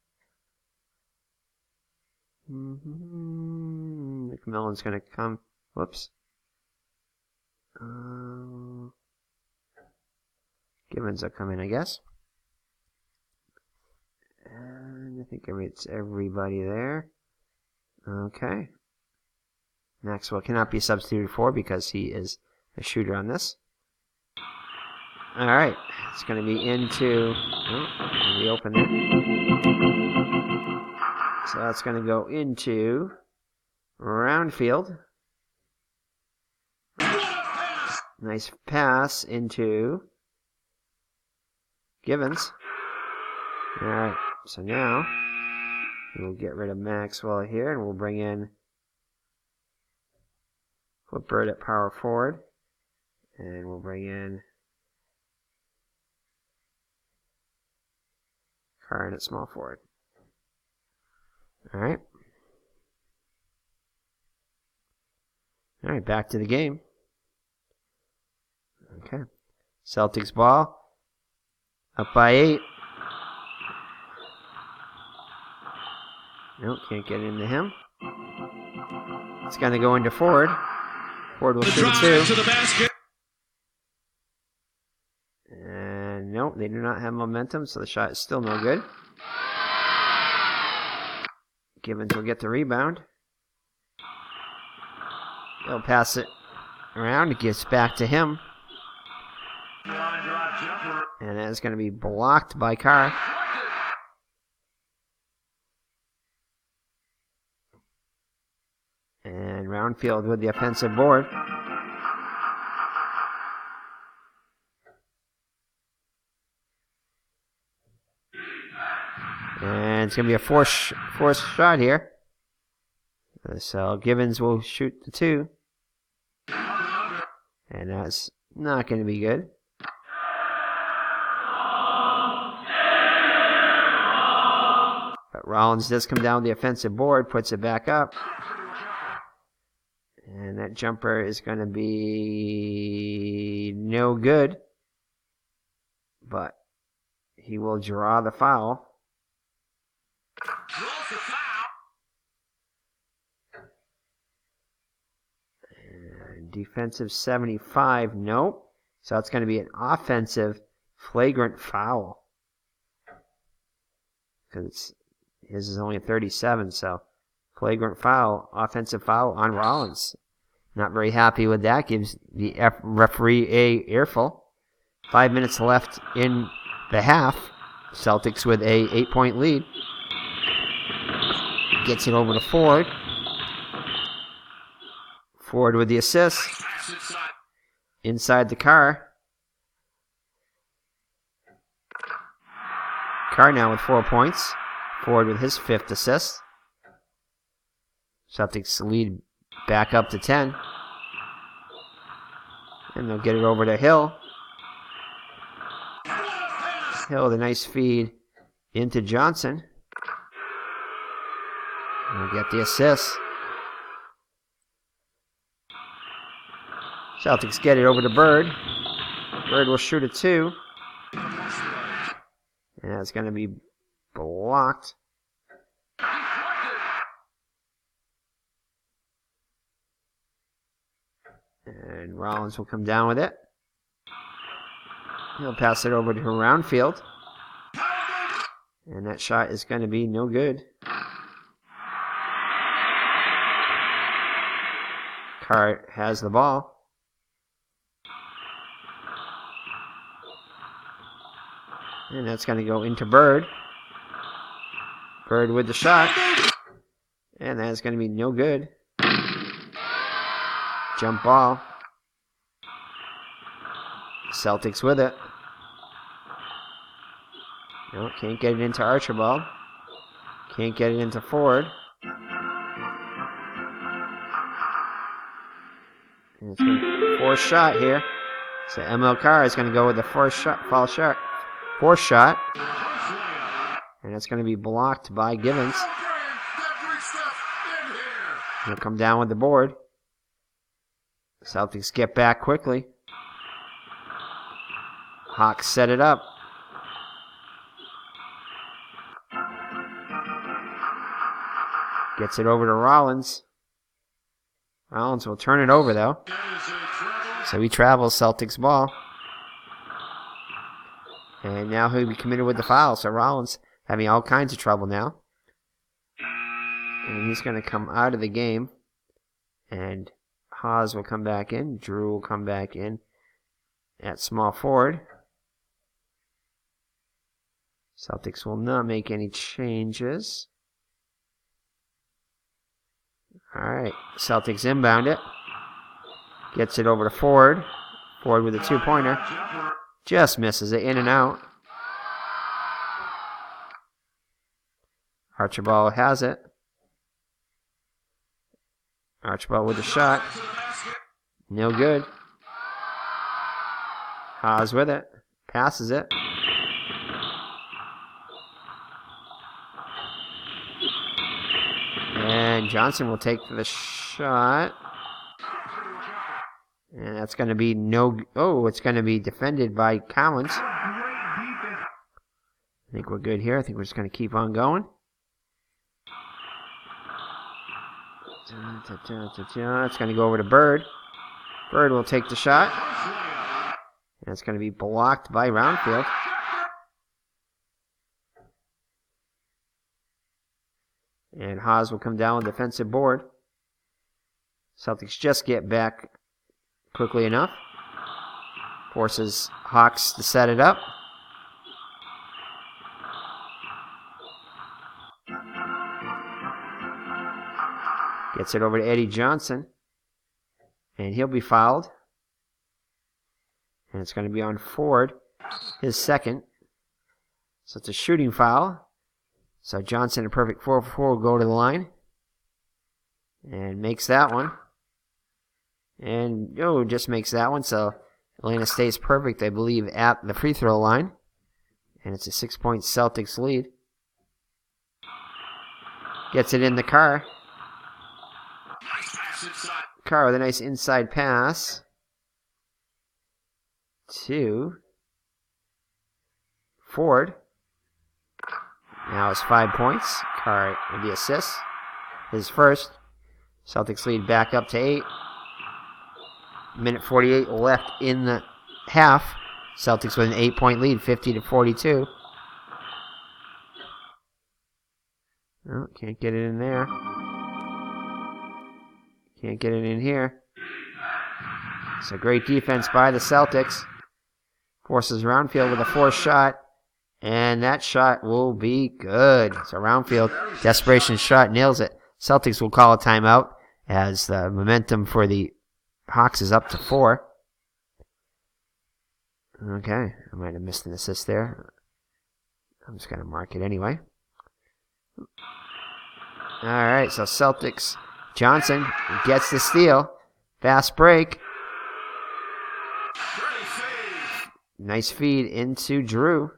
McMillan's going to come. Whoops. Givens will come in, I guess. And I think it's everybody there. Okay. Maxwell cannot be substituted for because he is a shooter on this. Alright. It's going to be into... Oh, reopen it. So that's going to go into Roundfield. Nice pass into Givens. Alright, so now we'll get rid of Maxwell here and we'll bring in put Bird at power forward. And we'll bring in Carr at small forward. Alright. Alright, back to the game. Okay. Celtics ball. Up by 8. Nope, can't get into him. It's going to go into Ford. Ford will shoot 2. And nope, they do not have momentum, so the shot is still no good. Givens will get the rebound. He'll pass it around. It gets back to him. And that's going to be blocked by Carr. And Roundfield with the offensive board. And it's going to be a forced shot here. So Givens will shoot the 2. And that's not going to be good. But Rollins does come down the offensive board, puts it back up. And that jumper is going to be no good. But he will draw the foul. And defensive 75, nope. So it's going to be an offensive flagrant foul. Because his is only a 37, so flagrant foul, offensive foul on Rollins. Not very happy with that. Gives the referee a earful. 5 minutes left in the half. Celtics with a 8-point lead. Gets it over to Ford. Ford with the assist. Inside the Carr. Carr now with 4 points. Ford with his 5th assist. Celtics lead back up to 10. And they'll get it over to Hill. Hill with a nice feed into Johnson. And we'll get the assist. Celtics get it over to Bird. Bird will shoot a 2. And it's going to be blocked. And Rollins will come down with it. He'll pass it over to Roundfield. And that shot is going to be no good. Carr has the ball. And that's going to go into Bird. Bird with the shot. And that's going to be no good. Jump ball. Celtics with it. No, can't get it into Archibald. Can't get it into Ford. And it's going to force shot here. So ML Carr is going to go with the fourth shot. And it's going to be blocked by Givens. He'll come down with the board. Celtics get back quickly. Hawks set it up. Gets it over to Rollins. Rollins will turn it over, though. So he travels Celtics ball. And now he'll be committed with the foul. So Rollins having all kinds of trouble now. And he's going to come out of the game. And Haas will come back in. Drew will come back in at small forward. Celtics will not make any changes. Alright, Celtics inbound it. Gets it over to Ford. Ford with a two-pointer. Just misses it in and out. Archibald has it. Archibald with a shot. No good. Haas with it. Passes it. And Johnson will take the shot. And that's going to be it's going to be defended by Collins. I think we're good here. I think we're just going to keep on going. It's going to go over to Bird. Bird will take the shot. And it's going to be blocked by Roundfield. And Haas will come down with defensive board. Celtics just get back quickly enough. Forces Hawks to set it up. Gets it over to Eddie Johnson. And he'll be fouled. And it's going to be on Ford, his second. So it's a shooting foul. So Johnson, a perfect 4-for-4, will go to the line. And makes that one. And, just makes that one. So Atlanta stays perfect, I believe, at the free throw line. And it's a 6-point Celtics lead. Gets it in the Carr. Carr with a nice inside pass to Ford. Now it's 5 points. Carr with the assist. His first. Celtics lead back up to 8. Minute 48 left in the half. Celtics with an 8-point lead, 50-42. Oh, can't get it in there. Can't get it in here. It's a great defense by the Celtics. Forces Roundfield with a forced shot. And that shot will be good. So Roundfield, desperation shot, nails it. Celtics will call a timeout as the momentum for the Hawks is up to 4. Okay, I might have missed an assist there. I'm just going to mark it anyway. Alright, so Celtics. Johnson gets the steal. Fast break. Nice feed into Drew.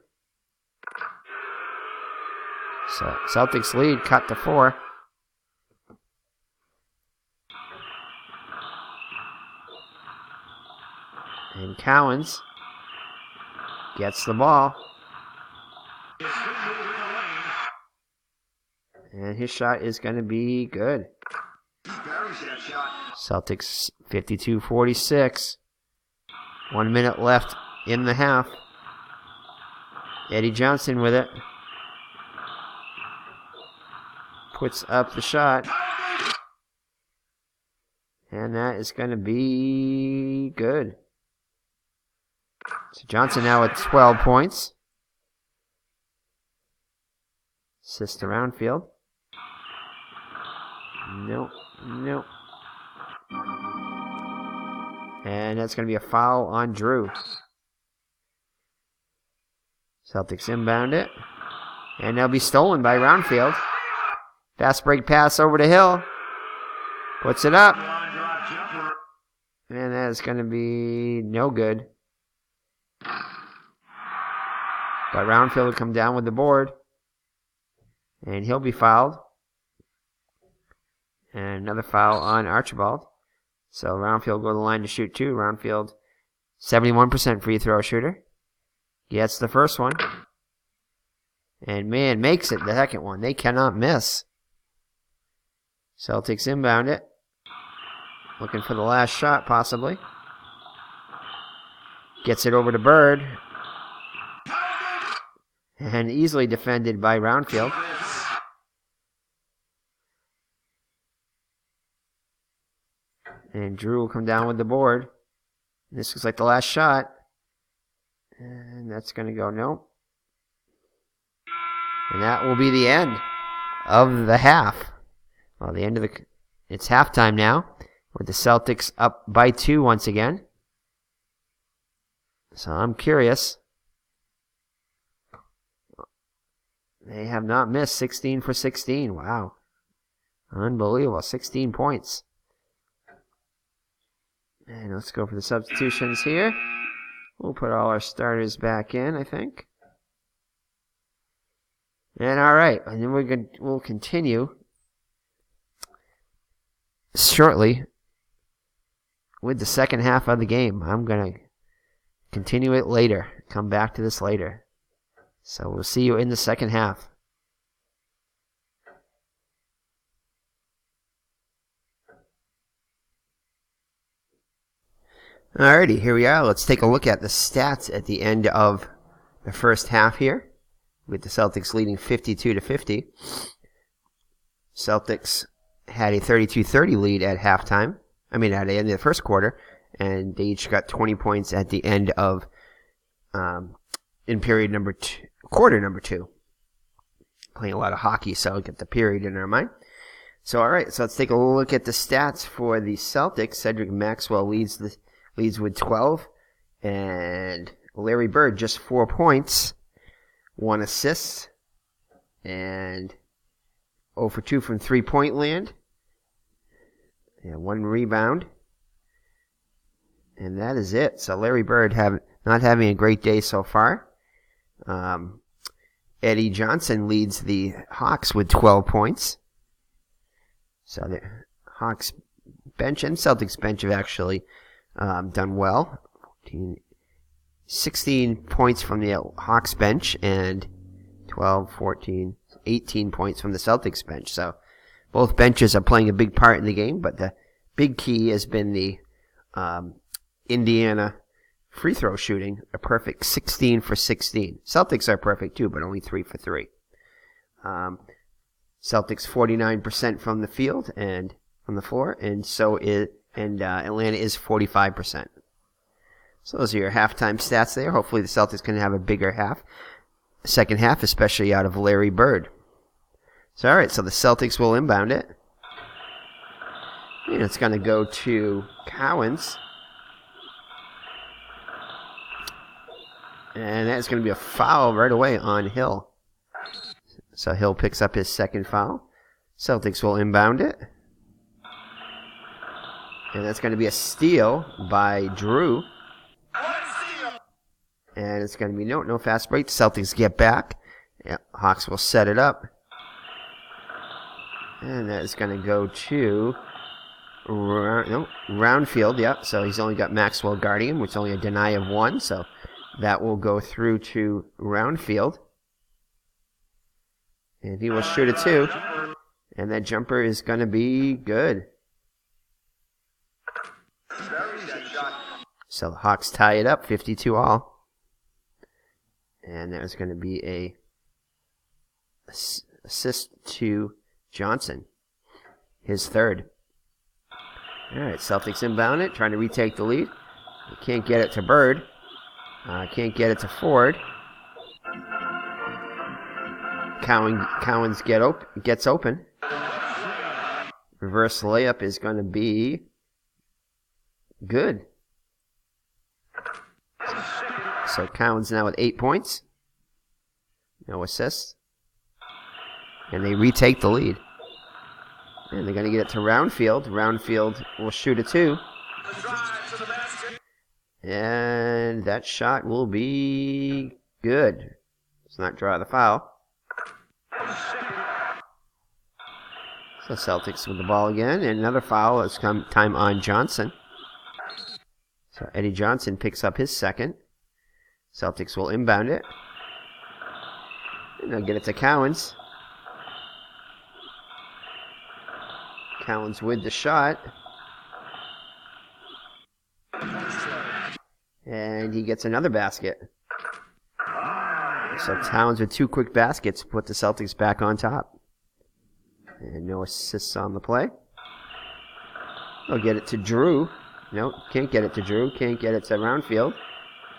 So Celtics lead, cut to 4. And Cowens gets the ball. And his shot is going to be good. Celtics 52-46. 1 minute left in the half. Eddie Johnson with it. Puts up the shot. And that is going to be good. So Johnson now at 12 points. Assist to Roundfield. Nope. And that's going to be a foul on Drew. Celtics inbound it. And they'll be stolen by Roundfield. Fast break pass over to Hill. Puts it up. And that is going to be no good. But Roundfield will come down with the board. And he'll be fouled. And another foul on Archibald. So Roundfield go to the line to shoot 2. Roundfield, 71% free throw shooter. Gets the first one. And man, makes it the second one. They cannot miss. Celtics inbound it. Looking for the last shot, possibly. Gets it over to Bird. And easily defended by Roundfield. And Drew will come down with the board. This looks like the last shot. And that's going to go no. And that will be the end of the half. Well, the end of it's halftime now, with the Celtics up by 2 once again. So I'm curious. They have not missed 16 for 16. Wow. Unbelievable. 16 points. And let's go for the substitutions here. We'll put all our starters back in, I think. And all right, and then we'll continue shortly with the second half of the game. I'm going to continue it later. Come back to this later. So we'll see you in the second half. Alrighty, here we are. Let's take a look at the stats at the end of the first half here, with the Celtics leading 52-50. Celtics had a 32-30 lead at halftime. At the end of the first quarter, and they each got 20 points at the end of in quarter number 2. Playing a lot of hockey, so I'll get the period in our mind. So all right, so let's take a look at the stats for the Celtics. Cedric Maxwell leads with 12, and Larry Bird just 4 points, 1 assist, and 0 for 2 from three-point land. Yeah, 1 rebound. And that is it. So Larry Bird not having a great day so far. Eddie Johnson leads the Hawks with 12 points. So the Hawks bench and Celtics bench have actually done well. 16 points from the Hawks bench and 12, 14, 18 points from the Celtics bench. So both benches are playing a big part in the game, but the big key has been the Indiana free throw shooting, a perfect 16 for 16. Celtics are perfect too, but only 3 for 3. Celtics 49% from the field and on the floor, and Atlanta is 45%. So those are your halftime stats there. Hopefully the Celtics can have a bigger second half, especially out of Larry Bird. So all right, so the Celtics will inbound it. And it's going to go to Cowens. And that's going to be a foul right away on Hill. So Hill picks up his second foul. Celtics will inbound it. And that's going to be a steal by Drew. And it's going to be no fast break. The Celtics get back. Yeah, Hawks will set it up. And that is going to go to Roundfield. Yep, so he's only got Maxwell guarding him, which is only a deny of 1. So that will go through to Roundfield. And he will shoot it too. And that jumper is going to be good. So the Hawks tie it up, 52-all. And there's going to be a assist to Johnson, his third. All right, Celtics inbound it, trying to retake the lead. Can't get it to Bird. Can't get it to Ford. Cowens gets open. Reverse layup is going to be good. So Cowens now with 8 points. No assists. And they retake the lead. And they're going to get it to Roundfield. Roundfield will shoot a 2. And that shot will be good. Let's not draw the foul. So Celtics with the ball again. And another foul has come time on Johnson. So Eddie Johnson picks up his second. Celtics will inbound it. And they'll get it to Cowens. Cowens with the shot. And he gets another basket. So Towns with 2 quick baskets put the Celtics back on top. And no assists on the play. They'll get it to Drew. No, can't get it to Drew. Can't get it to Roundfield.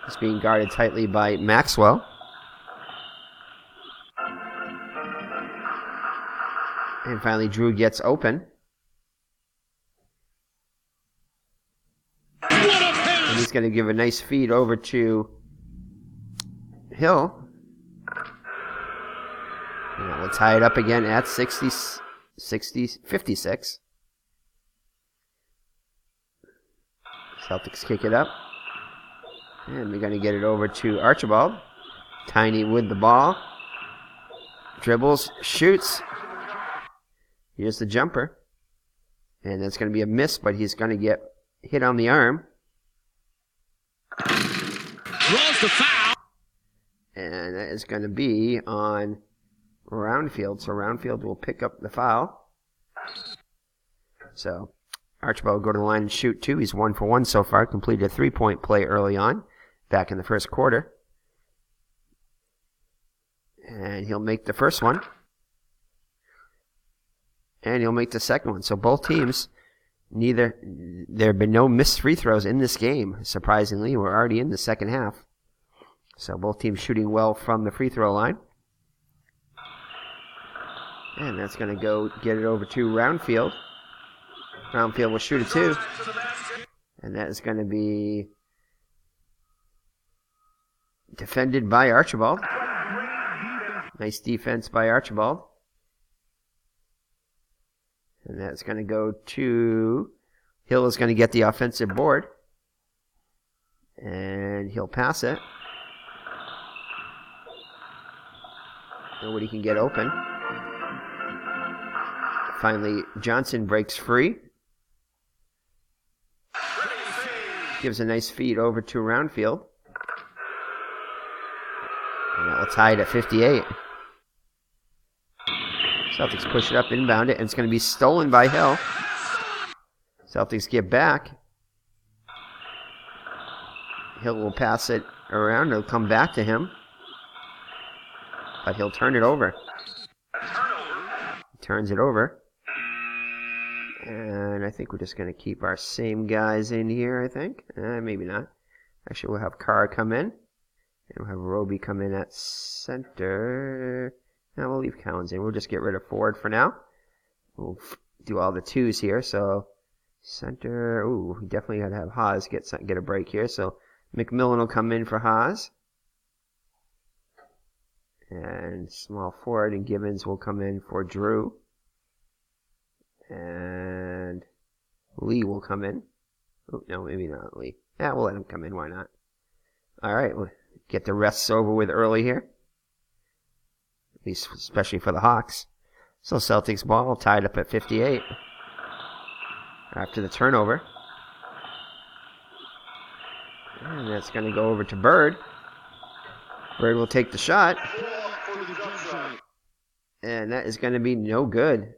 It's being guarded tightly by Maxwell. And finally Drew gets open. And he's going to give a nice feed over to Hill. And we'll tie it up again at 56. Celtics kick it up. And we're going to get it over to Archibald. Tiny with the ball. Dribbles, shoots. Here's the jumper. And that's going to be a miss, but he's going to get hit on the arm. Draws the foul. And that is going to be on Roundfield. So Roundfield will pick up the foul. So Archibald will go to the line and shoot 2. He's 1 for 1 so far. Completed a 3-point play early on, back in the first quarter. And he'll make the first one. And he'll make the second one. So both teams, there have been no missed free throws in this game, surprisingly. We're already in the second half. So both teams shooting well from the free throw line. And that's going to go get it over to Roundfield. Roundfield will shoot a 2. And that is going to be defended by Archibald. Nice defense by Archibald. And that's going to go to Hill is going to get the offensive board. And he'll pass it. Nobody can get open. Finally, Johnson breaks free. Gives a nice feed over to Roundfield. And that will tie it at 58. Celtics push it up, inbound it, and it's going to be stolen by Hill. Celtics get back. Hill will pass it around. It'll come back to him. But he'll turn it over. He turns it over. And I think we're just going to keep our same guys in here, I think. Maybe not. Actually, we'll have Carr come in. And we'll have Roby come in at center. Now we'll leave Cowens in. We'll just get rid of Ford for now. We'll do all the 2s here. So center. Ooh, we definitely got to have Haas get a break here. So McMillan will come in for Haas. And small forward and Gibbons will come in for Drew. And Lee will come in. Oh, no, maybe not Lee. Yeah, we'll let him come in. Why not? All right, we'll get the rests over with early here. At least especially for the Hawks. So Celtics ball tied up at 58 after the turnover. And that's going to go over to Bird. Bird will take the shot. And that is going to be no good.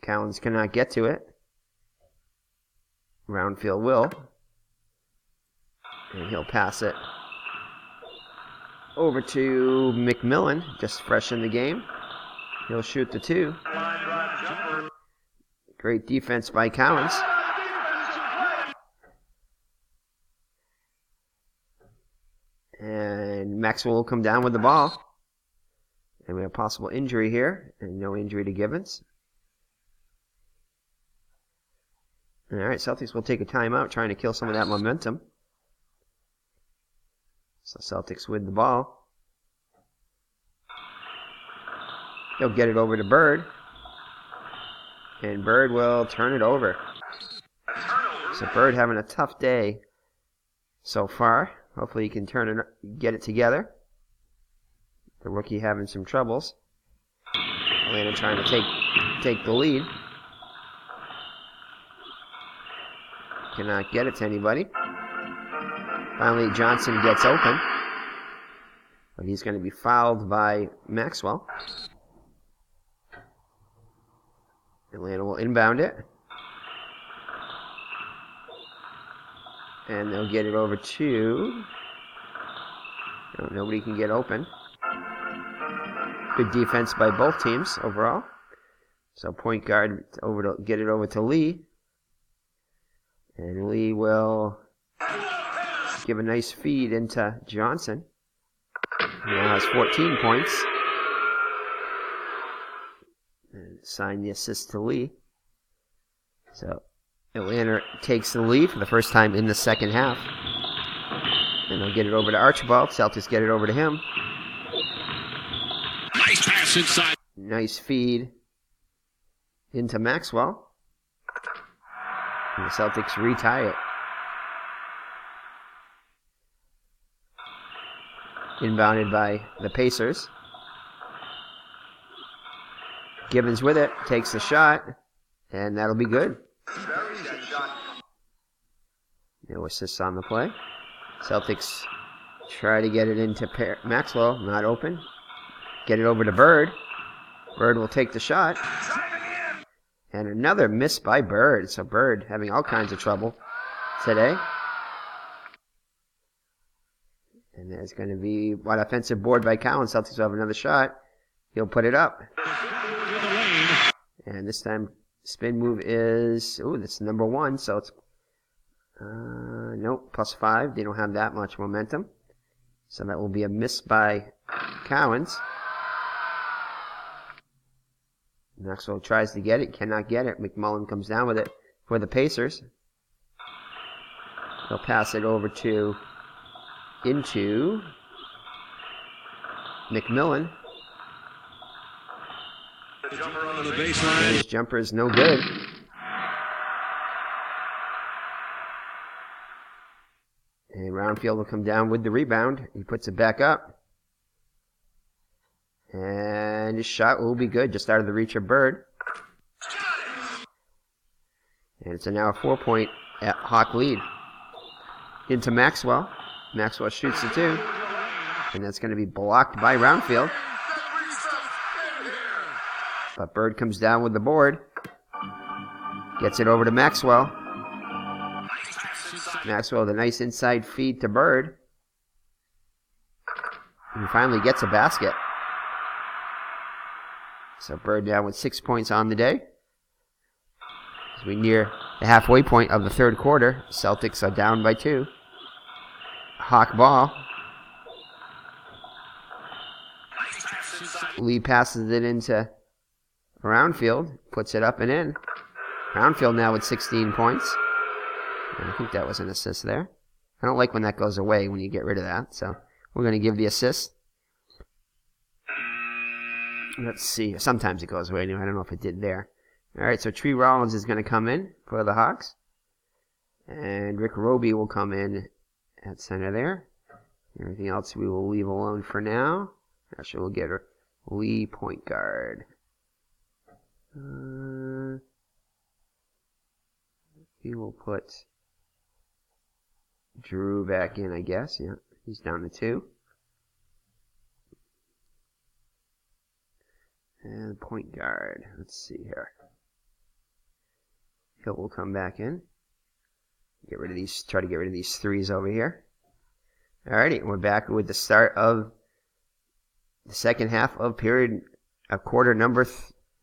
Cowens cannot get to it. Roundfield will. And he'll pass it over to McMillan, just fresh in the game. He'll shoot the 2. Great defense by Cowens. And Maxwell will come down with the ball. And we have possible injury here, and no injury to Gibbons. All right, Celtics will take a timeout, trying to kill some of that momentum. So Celtics with the ball. He'll get it over to Bird. And Bird will turn it over. So Bird having a tough day so far. Hopefully he can get it together. The rookie having some troubles. Atlanta trying to take the lead. Cannot get it to anybody. Finally, Johnson gets open. But he's going to be fouled by Maxwell. Atlanta will inbound it. And they'll get it over to... No, nobody can get open. Good defense by both teams overall. So point guard get it over to Lee. And Lee will give a nice feed into Johnson. He now has 14 points. And sign the assist to Lee. So Atlanta takes the lead for the first time in the second half. And they'll get it over to Archibald. Celtics get it over to him. Nice pass inside. Nice feed into Maxwell. And the Celtics retie it. Inbounded by the Pacers. Gibbons with it, takes the shot, and that'll be good. No assists on the play. Celtics try to get it into Maxwell, not open. Get it over to Bird. Bird will take the shot. And another miss by Bird. So Bird having all kinds of trouble today. And there's going to be one offensive board by Cowens. Celtics will have another shot. He'll put it up. And this time, spin move is, that's number 1, so it's, nope, +5. They don't have that much momentum. So that will be a miss by Cowens. Maxwell tries to get it, cannot get it. McMullen comes down with it for the Pacers. They'll pass it over into McMillan. On the baseline. His jumper is no good. And Roundfield will come down with the rebound. He puts it back up. And his shot will be good, just out of the reach of Bird. And it's now a 4-point Hawk lead. Into Maxwell. Maxwell shoots the 2. And that's going to be blocked by Roundfield. But Bird comes down with the board. Gets it over to Maxwell. Maxwell with a nice inside feed to Bird. And he finally gets a basket. So Bird now with 6 points on the day. As we near the halfway point of the third quarter, Celtics are down by 2. Hawk ball. Lee passes it into Roundfield, puts it up and in. Roundfield now with 16 points. And I think that was an assist there. I don't like when that goes away, when you get rid of that. So we're going to give the assist. Let's see. Sometimes it goes away anyway. I don't know if it did there. All right, so Tree Rollins is going to come in for the Hawks. And Rick Roby will come in at center there. Everything else we will leave alone for now. Actually, we'll get Lee point guard. He will put Drew back in, I guess. Yeah, he's down to 2. And point guard. Let's see here. Hill will come back in. Get rid of these. Try to get rid of these threes over here. Alrighty, we're back with the start of the second half of period of quarter number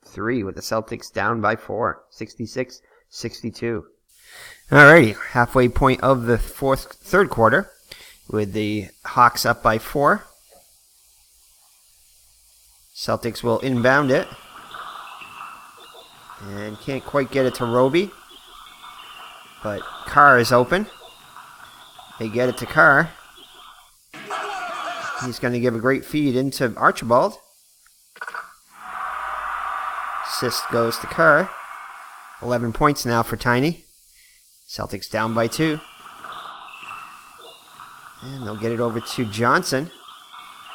3 with the Celtics down by 4, 66-62. Alrighty, halfway point of the third quarter with the Hawks up by 4. Celtics will inbound it. And can't quite get it to Roby. But Carr is open. They get it to Carr. He's going to give a great feed into Archibald. Assist goes to Carr. 11 points now for Tiny. Celtics down by 2. And they'll get it over to Johnson.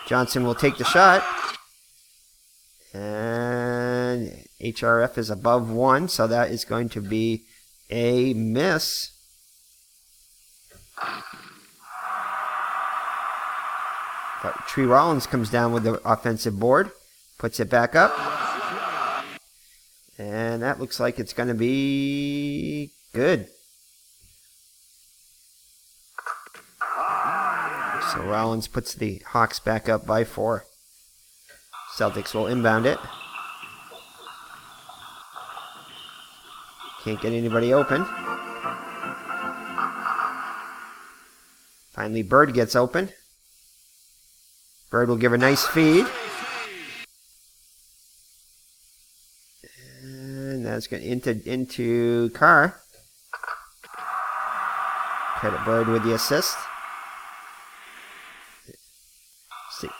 Johnson will take the shot. And HRF is above 1, so that is going to be a miss. But Tree Rollins comes down with the offensive board, puts it back up. And that looks like it's going to be good. So Rollins puts the Hawks back up by 4. Celtics will inbound it. Can't get anybody open. Finally, Bird gets open. Bird will give a nice feed. And that's going into Carr. Credit Bird with the assist.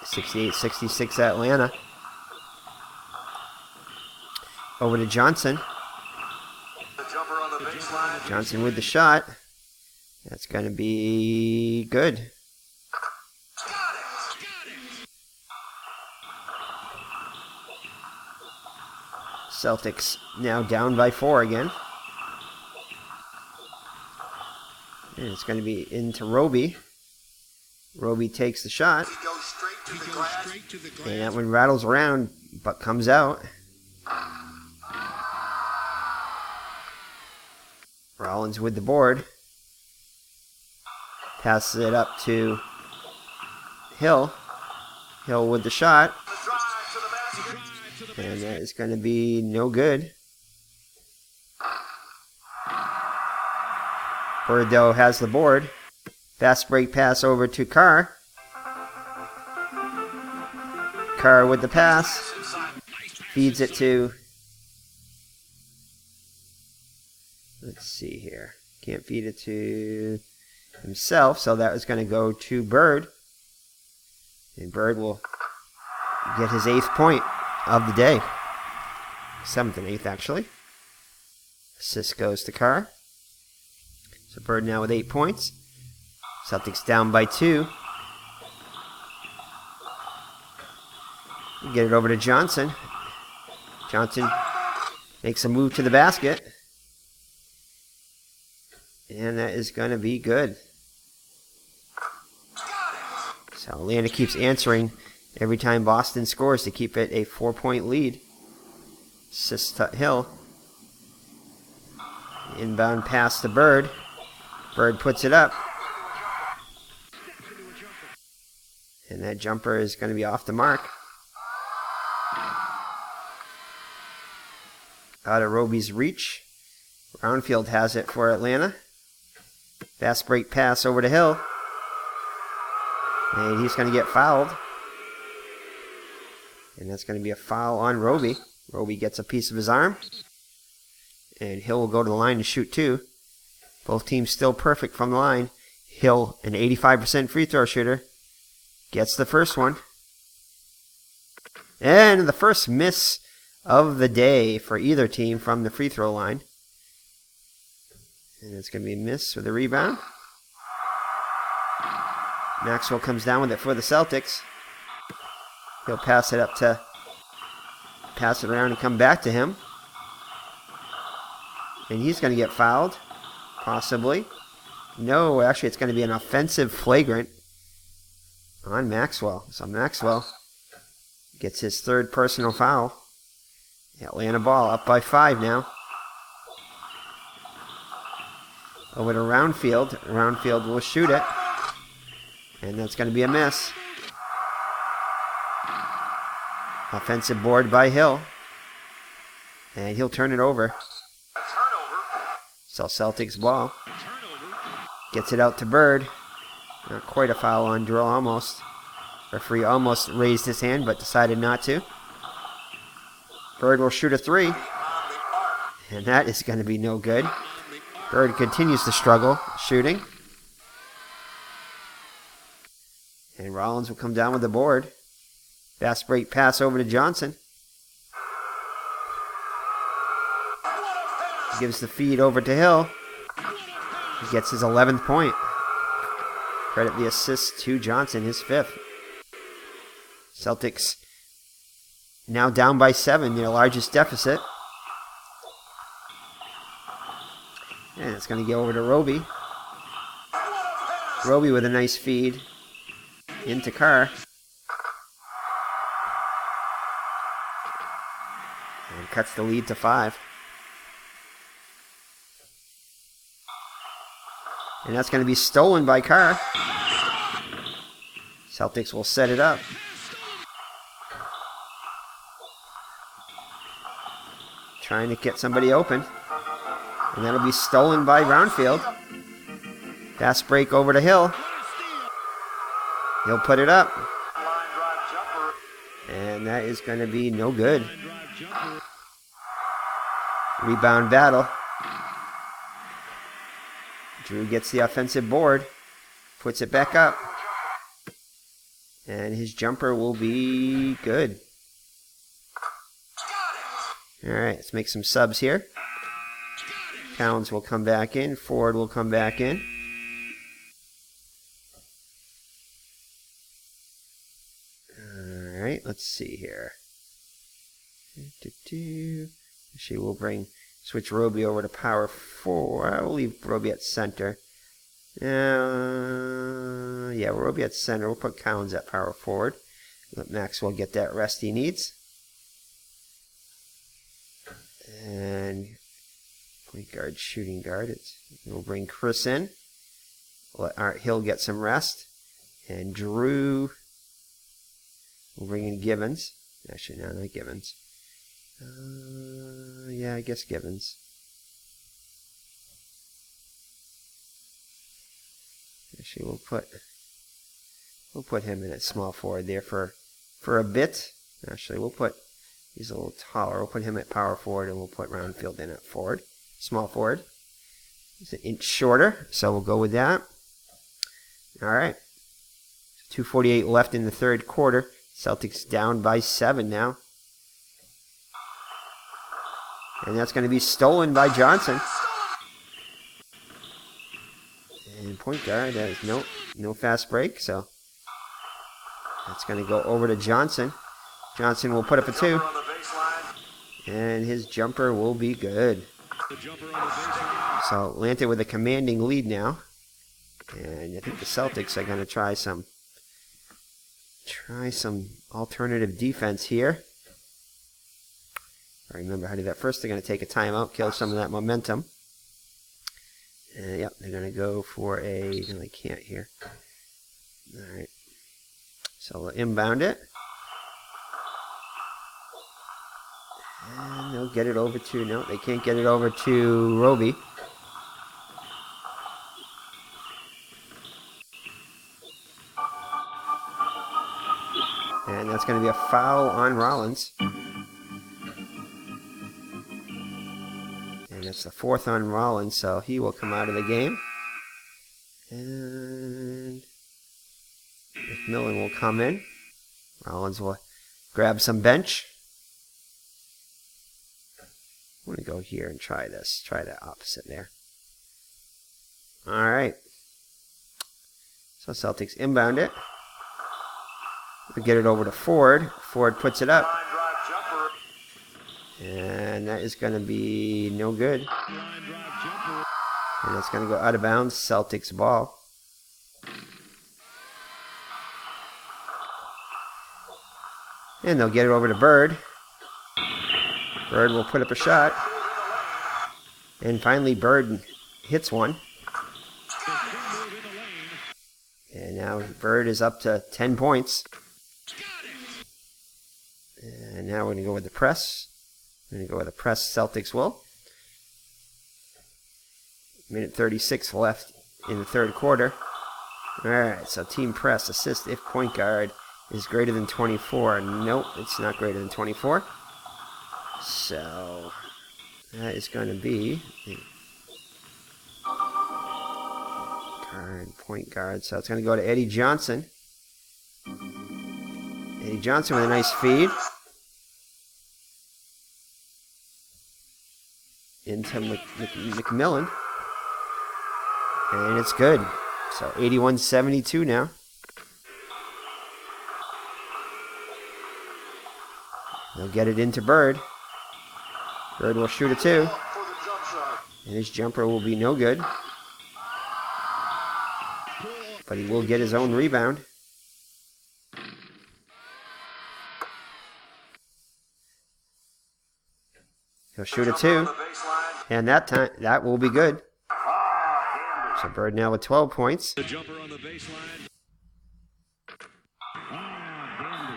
68-66 Atlanta. Over to Johnson. Johnson with the shot. That's going to be good. Celtics now down by 4 again. And it's going to be into Roby. Roby takes the shot. And that one rattles around, but comes out. Rollins with the board. Passes it up to Hill. Hill with the shot. And that is going to be no good. Birdo has the board. Fast break pass over to Carr. Carr with the pass. Feeds it to... Let's see here. Can't feed it to himself, so that was going to go to Bird. And Bird will get his 8th point of the day. 7th and 8th, actually. Assist goes to Carr. So Bird now with 8 points. Celtics down by 2. Get it over to Johnson. Johnson makes a move to the basket. And that is going to be good. So Atlanta keeps answering every time Boston scores to keep it a 4-point lead. Assist to Hill. Inbound pass to Bird. Bird puts it up. And that jumper is going to be off the mark. Out of Roby's reach. Brownfield has it for Atlanta. Fast break pass over to Hill. And he's going to get fouled. And that's going to be a foul on Roby. Roby gets a piece of his arm. And Hill will go to the line and shoot 2. Both teams still perfect from the line. Hill, an 85% free throw shooter, gets the first one. And the first miss of the day for either team from the free throw line. And it's going to be a miss with a rebound. Maxwell comes down with it for the Celtics. He'll pass it around and come back to him. And he's going to get fouled. Possibly. No, actually it's going to be an offensive flagrant on Maxwell. So Maxwell gets his 3rd personal foul. Atlanta ball up by 5 now. Over to Roundfield. Roundfield will shoot it. And that's going to be a miss. Offensive board by Hill. And he'll turn it over. So Celtics ball. Gets it out to Bird. Not quite a foul on Drill, almost. Referee almost raised his hand, but decided not to. Bird will shoot a 3. And that is going to be no good. Bird continues to struggle shooting. And Rollins will come down with the board. Fast break pass over to Johnson. Gives the feed over to Hill. He gets his 11th point. Credit the assist to Johnson, his 5th. Celtics now down by 7, their largest deficit. And it's going to go over to Roby. Roby with a nice feed into Carr. And cuts the lead to 5. And that's going to be stolen by Carr. Celtics will set it up. Trying to get somebody open. And that'll be stolen by Brownfield. Fast break over to Hill. He'll put it up. And that is going to be no good. Rebound battle. Drew gets the offensive board. Puts it back up. And his jumper will be good. Alright, let's make some subs here. Towns will come back in. Ford will come back in. Alright, let's see here. She will switch Roby over to power 4. I will leave Roby at center. Yeah, Roby at center. We'll put Collins at power forward. Let Maxwell get that rest he needs. And point guard, shooting guard. We'll bring Chris in. Let Art Hill get some rest. And Drew. We'll bring in Gibbons. Actually, no, not Gibbons. Yeah, I guess Gibbons. Actually, we'll put him in at small forward there for a bit. Actually, he's a little taller. We'll put him at power forward, and we'll put Roundfield in at forward, small forward. He's an inch shorter, so we'll go with that. All right. 2:48 left in the third quarter. Celtics down by 7 now. And that's going to be stolen by Johnson. And point guard, that is no fast break, so that's going to go over to Johnson. Johnson will put up a 2. And his jumper will be good. So Atlanta with a commanding lead now. And I think the Celtics are going to try some alternative defense here. I remember how to do that. First, they're going to take a timeout, kill some of that momentum. Yep, they're going to go for a... No, they can't here. All right. So they'll inbound it. And they'll get it over to... No, they can't get it over to Roby. And that's going to be a foul on Rollins. And it's the 4th on Rollins, so he will come out of the game. And McMillan will come in. Rollins will grab some bench. I'm going to go here and try this. Try the opposite there. All right. So Celtics inbound it. We get it over to Ford. Ford puts it up. And that is going to be no good. And it's going to go out of bounds. Celtics ball. And they'll get it over to Bird. Bird will put up a shot. And finally Bird hits one. And now Bird is up to 10 points. And now we're going to go with the press. We're going to go with the press. Celtics will. Minute 36 left in the third quarter. All right, so team press assist if point guard is greater than 24. Nope, it's not greater than 24. So that is going to be point guard. So it's going to go to Eddie Johnson. Eddie Johnson with a nice feed. Into McMillan. And it's good. So 81-72 now. They'll get it into Bird. Bird will shoot a 2. And his jumper will be no good. But he will get his own rebound. He'll shoot a 2. And that time, that will be good. So Bird now with 12 points.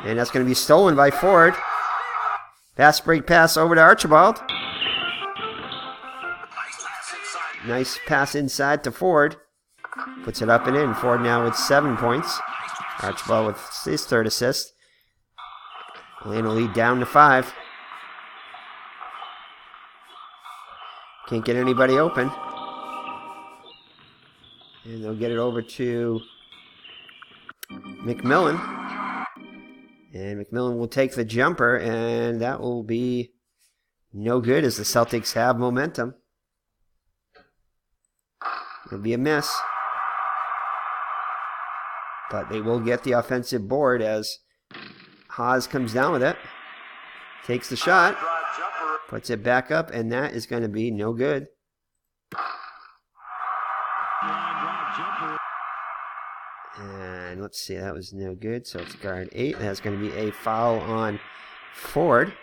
And that's going to be stolen by Ford. Fast break pass over to Archibald. Nice pass inside to Ford. Puts it up and in. Ford now with 7 points. Archibald with his third assist. Atlanta lead down to 5. Can't get anybody open. And they'll get it over to McMillan. And McMillan will take the jumper, and that will be no good as the Celtics have momentum. It'll be a miss. But they will get the offensive board as Haas comes down with it. Takes the shot. Puts it back up, and that is going to be no good. And let's see, that was no good. So it's guard 8. That's going to be a foul on Ford.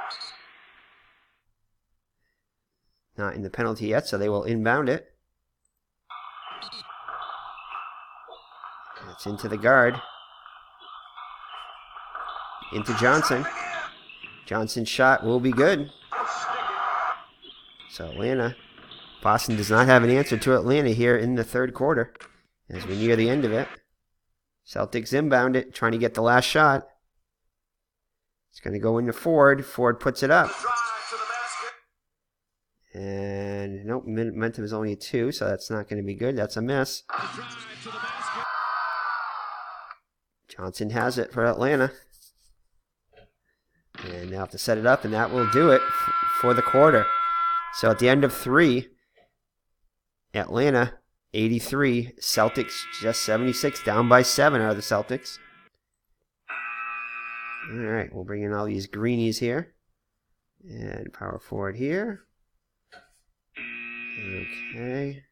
Not in the penalty yet, so they will inbound it. It's into the guard. Into Johnson. Johnson's shot will be good. So Atlanta, Boston does not have an answer to Atlanta here in the third quarter as we near the end of it. Celtics inbound it, trying to get the last shot. It's going to go into Ford. Ford puts it up. And nope, momentum is only a 2, so that's not going to be good. That's a miss. Johnson has it for Atlanta. And they'll have to set it up, and that will do it for the quarter. So at the end of 3, Atlanta 83, Celtics just 76, down by 7 are the Celtics. All right, we'll bring in all these greenies here. And power forward here. Okay.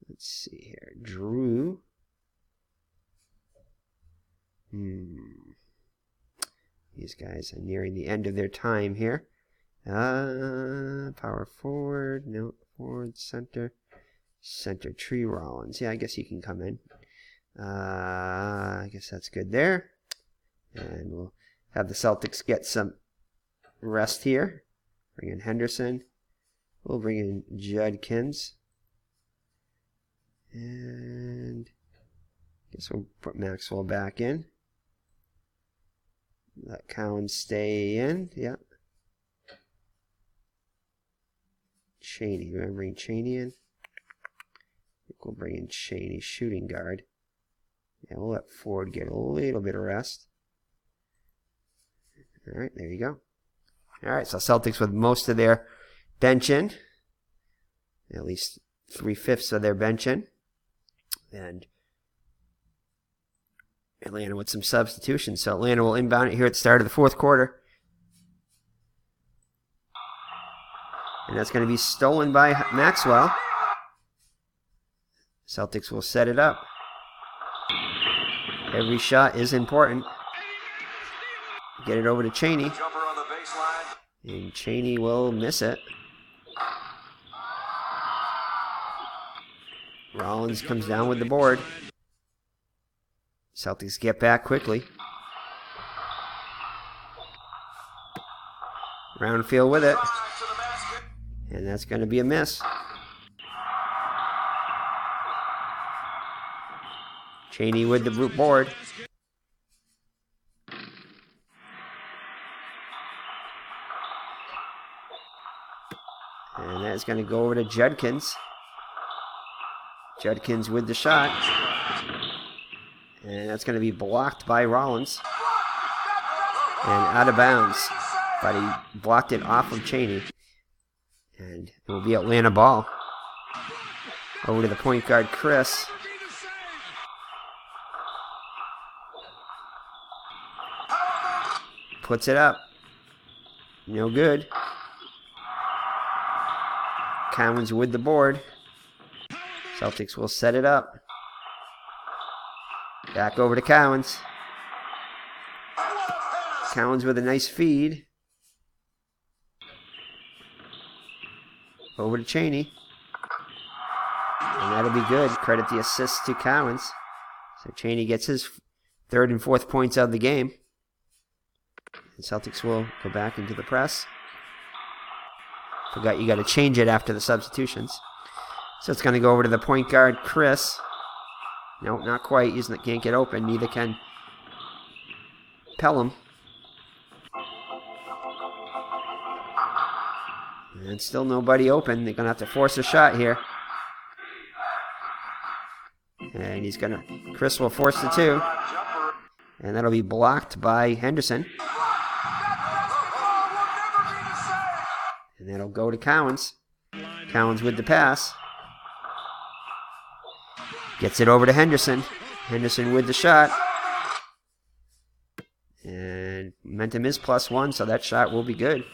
Let's see here. Drew. These guys are nearing the end of their time here. Power forward. No, forward, center. Center, Tree Rollins. Yeah, I guess he can come in. I guess that's good there. And we'll have the Celtics get some rest here. Bring in Henderson. We'll bring in Judkins. And I guess we'll put Maxwell back in. Let Cowan stay in. Yep. Cheney. We're going to bring Cheney in. I think we'll bring in Cheney, shooting guard. Yeah, we'll let Ford get a little bit of rest. All right, there you go. All right, so Celtics with most of their bench in. At least 3/5 of their bench in. And Atlanta with some substitutions. So Atlanta will inbound it here at the start of the fourth quarter. And that's going to be stolen by Maxwell. Celtics will set it up. Every shot is important. Get it over to Cheney. And Cheney will miss it. Rollins comes down with the board. Celtics get back quickly. Round field with it. And that's going to be a miss. Cheney with the board. And that's going to go over to Judkins. Judkins with the shot. And that's going to be blocked by Rollins. And out of bounds. But he blocked it off of Cheney. And it will be Atlanta ball. Over to the point guard, Chris. Puts it up. No good. Cowan's with the board. Celtics will set it up. Back over to Cowans. Cowans with a nice feed. Over to Cheney. And that'll be good. Credit the assist to Cowans. So Cheney gets his third and fourth points of the game. And Celtics will go back into the press. Forgot you got to change it after the substitutions. So it's going to go over to the point guard, Chris. No, not quite. He can't get open. Neither can Pelham. And still nobody open. They're going to have to force a shot here. And Chris will force the two. And that'll be blocked by Henderson. And that'll go to Cowans. Cowans with the pass. Gets it over to Henderson. Henderson with the shot. And momentum is +1, so that shot will be good.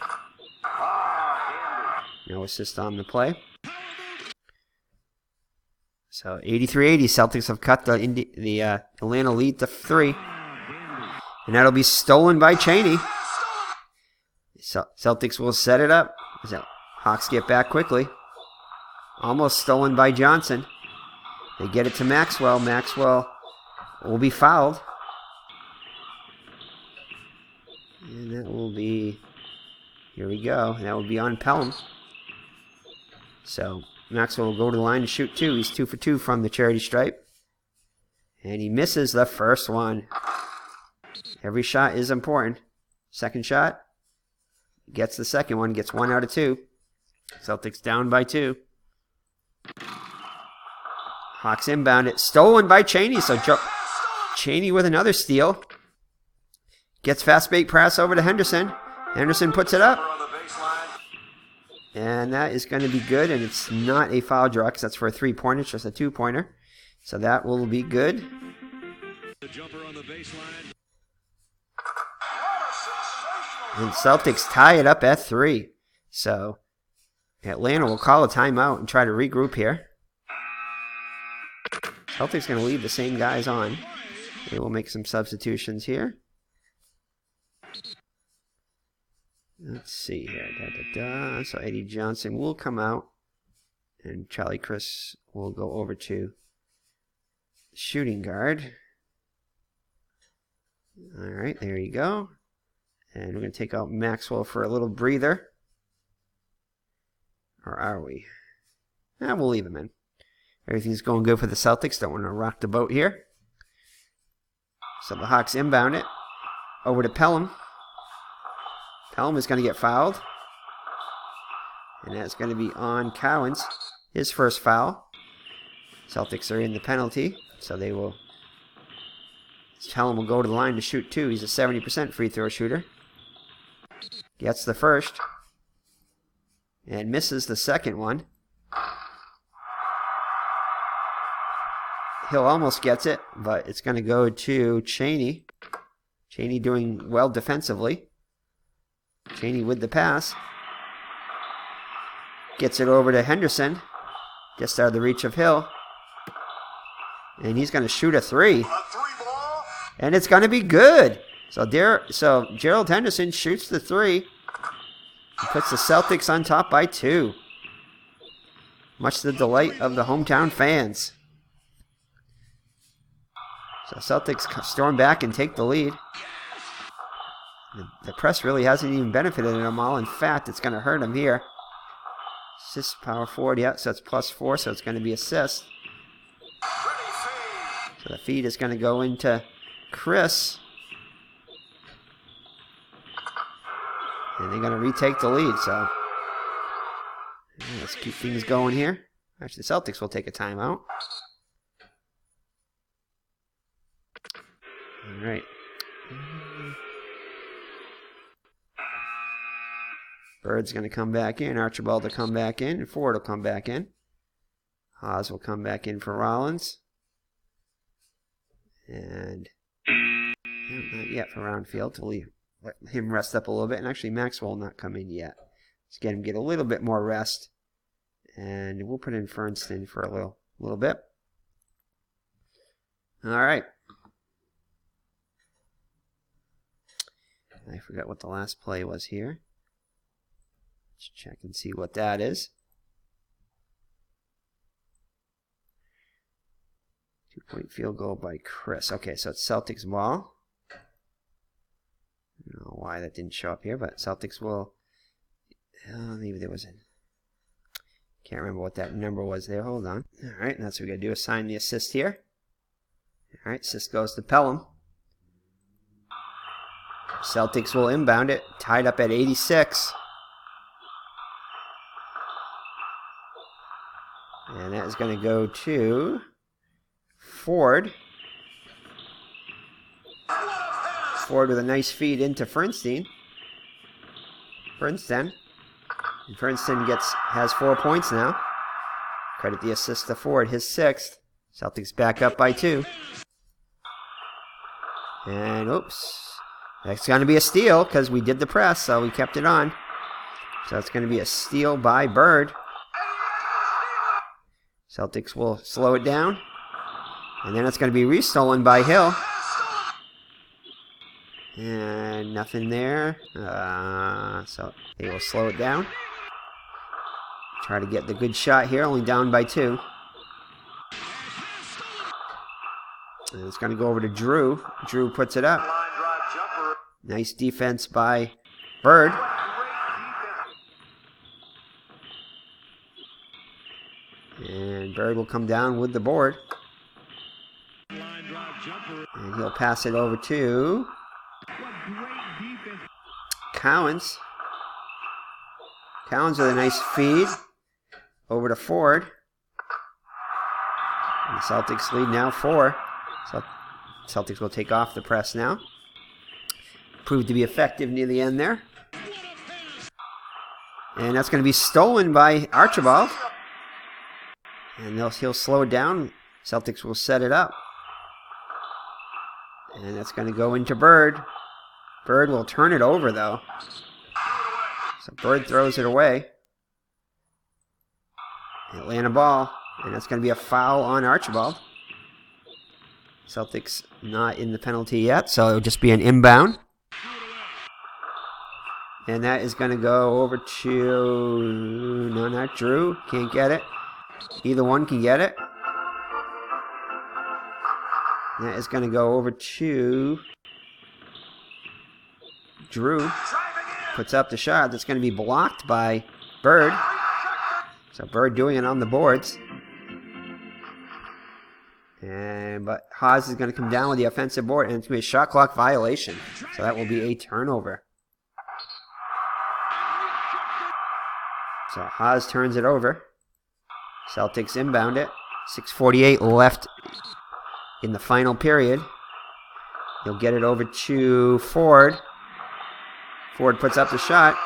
No assist on the play. So 83-80, Celtics have cut the Atlanta lead to 3. And that'll be stolen by Cheney. Celtics will set it up. Hawks get back quickly. Almost stolen by Johnson. They get it to Maxwell. Maxwell will be fouled. And that will be... Here we go. That will be on Pelham. So Maxwell will go to the line to shoot 2. He's 2 for 2 from the charity stripe. And he misses the first one. Every shot is important. Second shot. Gets the second one. Gets 1 out of 2. Celtics down by 2. Hawks inbound it. Stolen by Cheney. So Cheney with another steal. Gets fast break pass over to Henderson. Henderson puts it up. And that is going to be good. And it's not a foul draw because that's for a 3-pointer. It's just a 2-pointer. So that will be good. The jumper on the baseline. And Celtics tie it up at 3. So Atlanta will call a timeout and try to regroup here. Celtics going to leave the same guys on. They will make some substitutions here. Let's see here. So Eddie Johnson will come out. And Charlie Chris will go over to shooting guard. All right, there you go. And we're going to take out Maxwell for a little breather. Or are we? We'll leave him in. Everything's going good for the Celtics. Don't want to rock the boat here. So the Hawks inbound it. Over to Pelham. Pelham is going to get fouled. And that's going to be on Cowans. His first foul. Celtics are in the penalty. So they will... Pelham will go to the line to shoot 2. He's a 70% free throw shooter. Gets the first. And misses the second one. Hill almost gets it, but it's going to go to Cheney. Cheney doing well defensively. Cheney with the pass. Gets it over to Henderson. Just out of the reach of Hill. And he's going to shoot a 3. And it's going to be good. So Gerald Henderson shoots the 3. He puts the Celtics on top by 2. Much to the delight of the hometown fans. So Celtics storm back and take the lead. The press really hasn't even benefited him all. In fact, it's going to hurt him here. Assist power forward, yeah, so it's +4, so it's going to be assist. So the feed is going to go into Chris. And they're going to retake the lead, so let's keep things going here. Actually, the Celtics will take a timeout. All right. Bird's going to come back in. Archibald will come back in. And Ford will come back in. Haas will come back in for Rollins. And not yet for Roundfield to let him rest up a little bit. And actually, Maxwell will not come in yet. Let's get him get a little bit more rest. And we'll put in Fernston for a little bit. All right. I forgot what the last play was here. Let's check and see what that is. 2-point field goal by Chris. Okay, so it's Celtics ball. I don't know why that didn't show up here, but Celtics will. Maybe there was a. Can't remember what that number was there. Hold on. All right, and that's what we got to do. Assign the assist here. All right, assist goes to Pelham. Celtics will inbound it. Tied up at 86. And that is going to go to Ford. Ford with a nice feed into Fernston. And Fernston has 4 points now. Credit the assist to Ford, his 6th. Celtics back up by 2. And oops. That's going to be a steal because we did the press, so we kept it on. So it's going to be a steal by Bird. Celtics will slow it down. And then it's going to be restolen by Hill. And nothing there. So they will slow it down. Try to get the good shot here, only down by 2. And it's going to go over to Drew. Drew puts it up. Nice defense by Bird. And Bird will come down with the board. And he'll pass it over to Cowens. Cowens with a nice feed over to Ford. And the Celtics lead now 4. So Celtics will take off the press now. Proved to be effective near the end there. And that's going to be stolen by Archibald. And he'll slow it down. Celtics will set it up. And that's going to go into Bird. Bird will turn it over, though. So Bird throws it away. Atlanta ball. And that's going to be a foul on Archibald. Celtics not in the penalty yet, so it'll just be an inbound. And that is going to go over to... No, not Drew. Can't get it. Either one can get it. That is going to go over to Drew. Puts up the shot. That's going to be blocked by Bird. So Bird doing it on the boards. But Haas is going to come down with the offensive board, and it's going to be a shot clock violation. So that will be a turnover. So Haas turns it over. Celtics inbound it. 6:48 left in the final period. He'll get it over to Ford. Ford puts up the shot.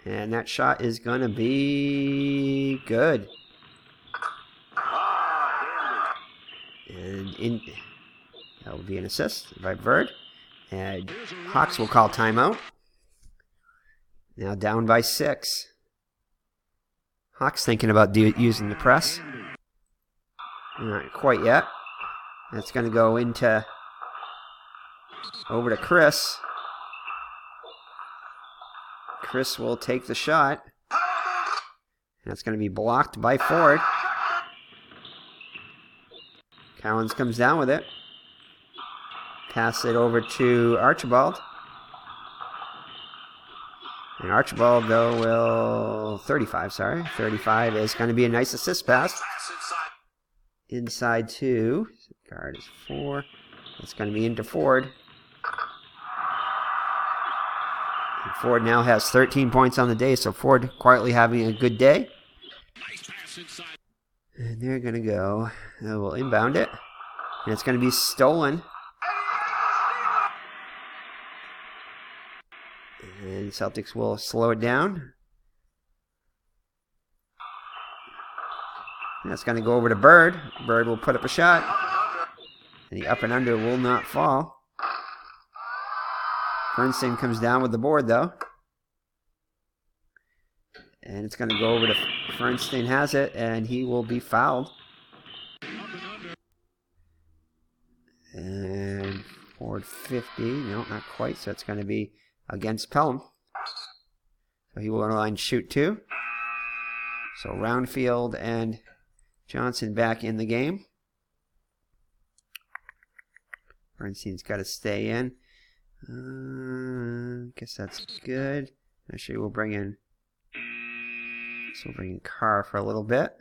And that shot is going to be good. And that will be an assist by Bird. And Hawks will call timeout. Now down by 6. Hawks thinking about using the press. Not quite yet. That's going to go over to Chris. Chris will take the shot. And that's going to be blocked by Ford. Cowens comes down with it. Pass it over to Archibald. And Archibald, though, will... 35, sorry. 35 is going to be a nice assist pass. Inside 2. Guard is 4. It's going to be into Ford. And Ford now has 13 points on the day, so Ford quietly having a good day. And they're going to go... we'll inbound it. And it's going to be stolen. And Celtics will slow it down. And that's going to go over to Bird. Bird will put up a shot. And the up and under will not fall. Bernstein comes down with the board, though. And it's going to go over to Bernstein, has it, and he will be fouled. And Ford 50. No, not quite. So it's going to be against Pelham. So he will on the line shoot 2. So Roundfield and Johnson back in the game. Bernstein's got to stay in. Guess that's good. Actually, we'll bring in. So we'll bring in Carr for a little bit.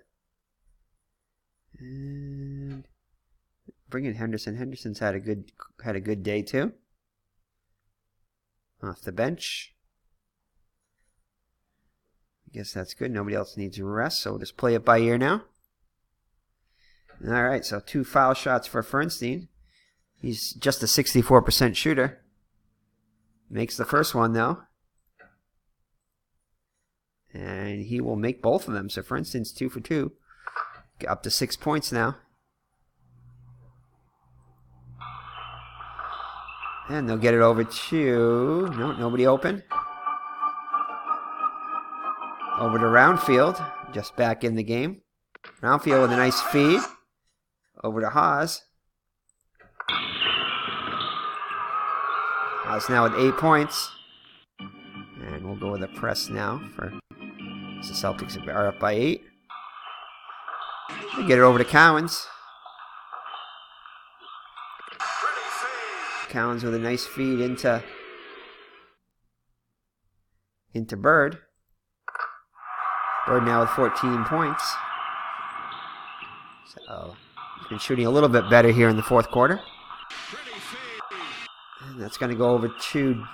And bring in Henderson. Henderson's had a good day too. Off the bench. I guess that's good. Nobody else needs a rest, so we'll just play it by ear now. All right, so 2 foul shots for Fernstein. He's just a 64% shooter. Makes the first one, though. And he will make both of them. So Fernstein's 2 for 2. Up to 6 points now. And they'll get it over to... No, nobody open. Over to Roundfield. Just back in the game. Roundfield with a nice feed. Over to Haas. Haas now with 8 points. And we'll go with a press now for the Celtics are up by 8. They get it over to Cowens. Cowens with a nice feed into Bird. Bird now with 14 points. So he's been shooting a little bit better here in the fourth quarter. And that's going to go over to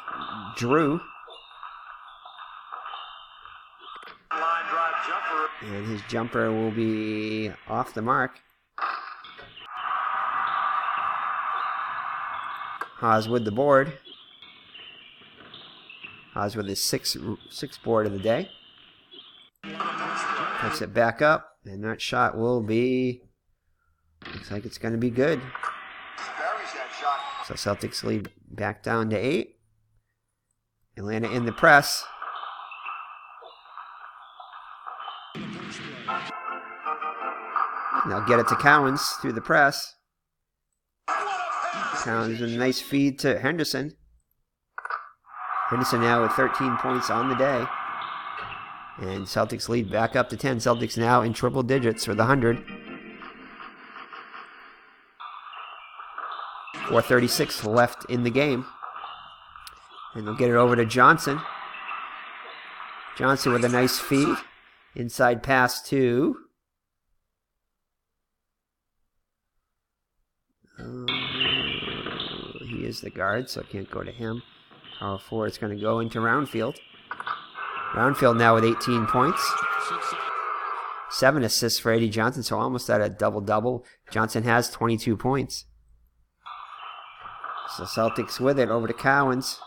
Drew. And his jumper will be off the mark. Haas with the board. Haas with his sixth board of the day. Puts it back up, and that shot will be... Looks like it's going to be good. So Celtics lead back down to 8. Atlanta in the press. Now get it to Cowens through the press. Cowens with a nice feed to Henderson. Henderson now with 13 points on the day. And Celtics lead back up to 10. Celtics now in triple digits for the 100. 4:36 left in the game. And they'll get it over to Johnson. Johnson with a nice feed. Inside pass to... he is the guard, so I can't go to him. Power forward, it's going to go into Roundfield. Roundfield now with 18 points. 7 assists for Eddie Johnson, so almost at a double-double. Johnson has 22 points. So Celtics with it, over to Cowens.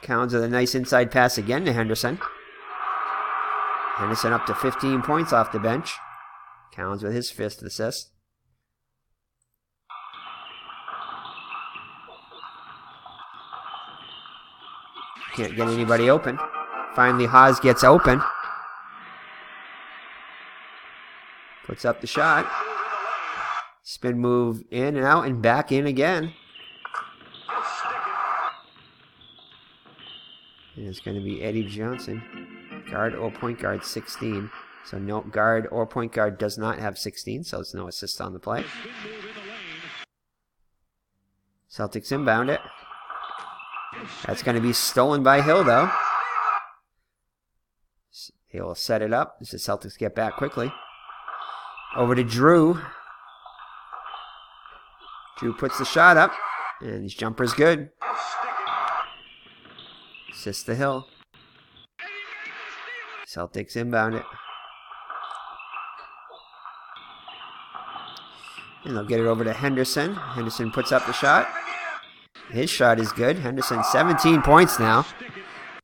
Cowens with a nice inside pass again to Henderson. Henderson up to 15 points off the bench. Cowens with his 5th assist. Can't get anybody open. Finally, Haas gets open. Puts up the shot. Spin move in and out and back in again. And it's going to be Eddie Johnson. Guard or point guard 16. So no guard or point guard does not have 16, so there's no assist on the play. Celtics inbound it. That's going to be stolen by Hill, though. He'll set it up. This is Celtics get back quickly. Over to Drew. Drew puts the shot up, and his jumper's good. Assist to Hill. Celtics inbound it. And they'll get it over to Henderson. Henderson puts up the shot. His shot is good. Henderson, 17 points now.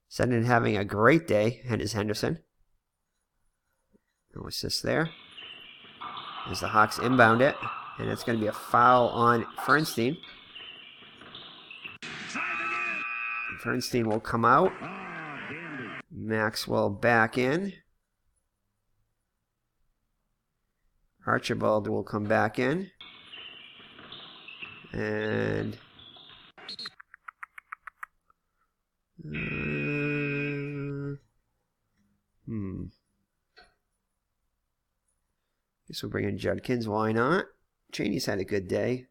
Sending having a great day, Henderson. No assist there. As the Hawks inbound it. And it's going to be a foul on Fernstein. Fernstein will come out. Maxwell back in. Archibald will come back in. And guess we'll bring in Judkins. Why not? Cheney's had a good day.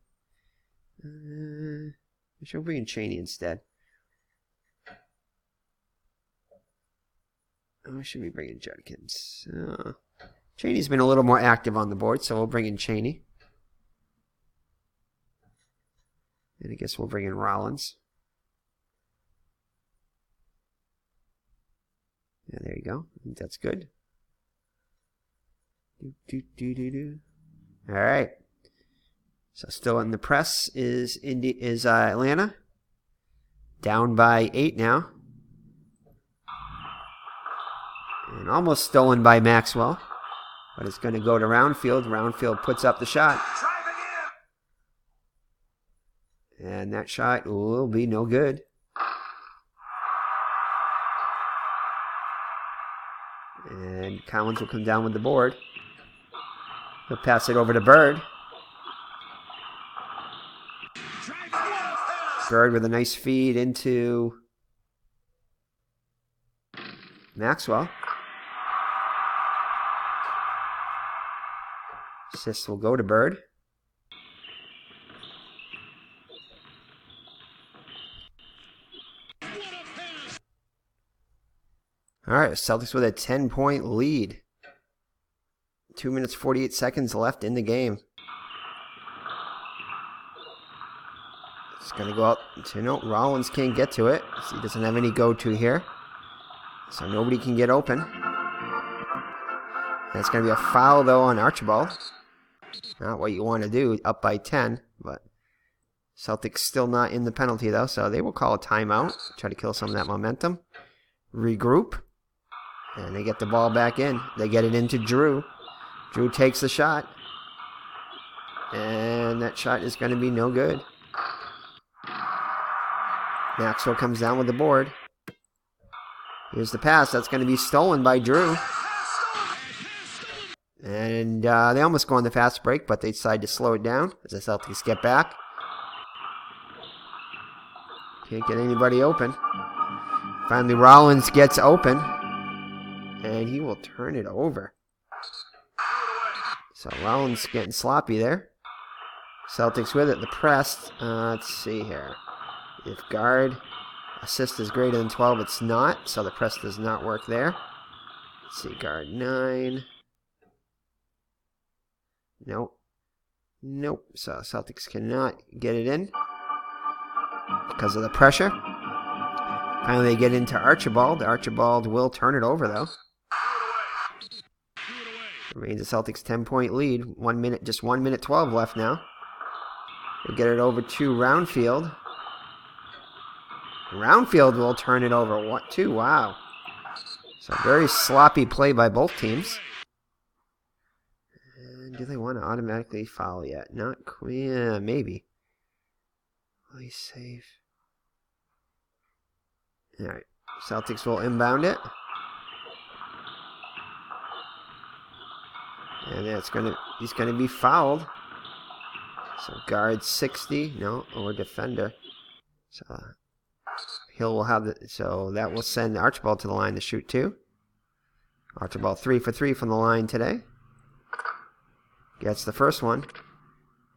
We'll bring in Cheney instead. Oh, should we bring in Judkins? Cheney's been a little more active on the board, so we'll bring in Cheney. And I guess we'll bring in Rollins. Yeah, there you go. I think that's good. All right. So still in the press is Atlanta. Down by 8 now. And almost stolen by Maxwell. But it's going to go to Roundfield. Roundfield puts up the shot. And that shot will be no good. And Collins will come down with the board. He'll pass it over to Bird. Bird with a nice feed into Maxwell. Assist will go to Bird. All right, Celtics with a 10-point lead. 2 minutes, 48 seconds left in the game. It's going to go up to, no, Rollins can't get to it. So he doesn't have any go-to here. So nobody can get open. That's going to be a foul, though, on Archibald. Not what you want to do, up by 10. But Celtics still not in the penalty, though. So they will call a timeout. Try to kill some of that momentum. Regroup. And they get the ball back in. They get it into Drew. Drew takes the shot. And that shot is going to be no good. Maxwell comes down with the board. Here's the pass. That's going to be stolen by Drew. And they almost go on the fast break, but they decide to slow it down as the Celtics get back. Can't get anybody open. Finally, Rollins gets open. And he will turn it over. So Rollins getting sloppy there. Celtics with it. The press. Let's see here. If guard assist is greater than 12, it's not. So the press does not work there. Let's see. Guard 9. Nope. Nope. So Celtics cannot get it in because of the pressure. Finally, they get into Archibald. Archibald will turn it over, though. Remains a Celtics 10-point lead. 1 minute, just 1 minute 12 left now. They get it over to Roundfield. Roundfield will turn it over. What, 2? Wow. So very sloppy play by both teams. And do they want to automatically foul yet? Not quite. Yeah, maybe. Play safe. All right. Celtics will inbound it. And he's gonna be fouled. So guard 60, no, or defender. So Hill will have so that will send Archibald to the line to shoot 2. Archibald 3 for 3 from the line today. Gets the first one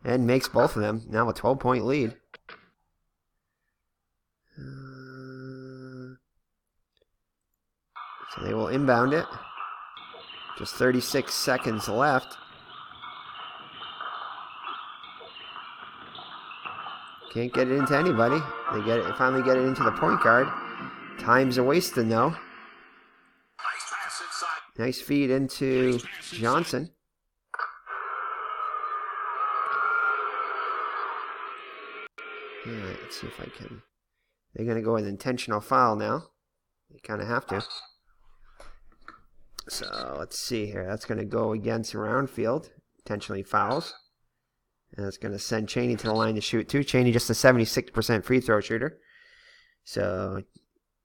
and makes both of them. Now a 12-point lead. So they will inbound it. Just 36 seconds left. Can't get it into anybody. They finally get it into the point guard. Time's a wasting though. Nice feed into Johnson. Yeah, let's see if I can. They're going to go with intentional foul now. They kind of have to. So let's see here. That's going to go against Roundfield. Intentionally fouls. And that's going to send Chaney to the line to shoot too. Chaney just a 76% free throw shooter. So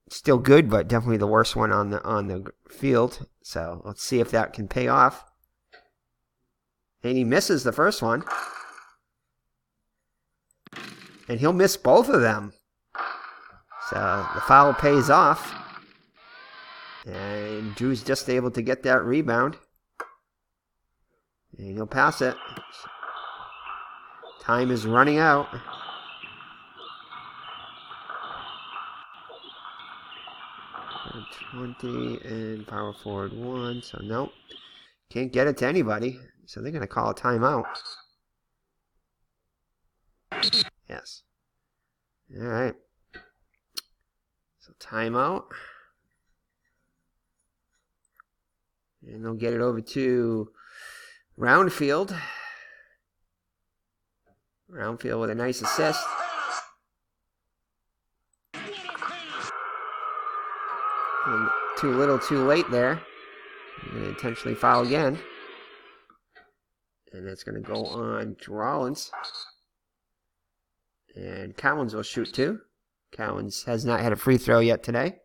still good, but definitely the worst one on the field. So let's see if that can pay off. And he misses the first one. And he'll miss both of them. So the foul pays off. And Drew's just able to get that rebound. And he'll pass it. Time is running out. .20 and power forward 1. So nope. Can't get it to anybody. So they're going to call a timeout. Yes. All right. So timeout. And they'll get it over to Roundfield. Roundfield with a nice assist. And too little, too late there. Going to intentionally foul again. And that's going to go on to Rollins. And Cowens will shoot too. Cowens has not had a free throw yet today.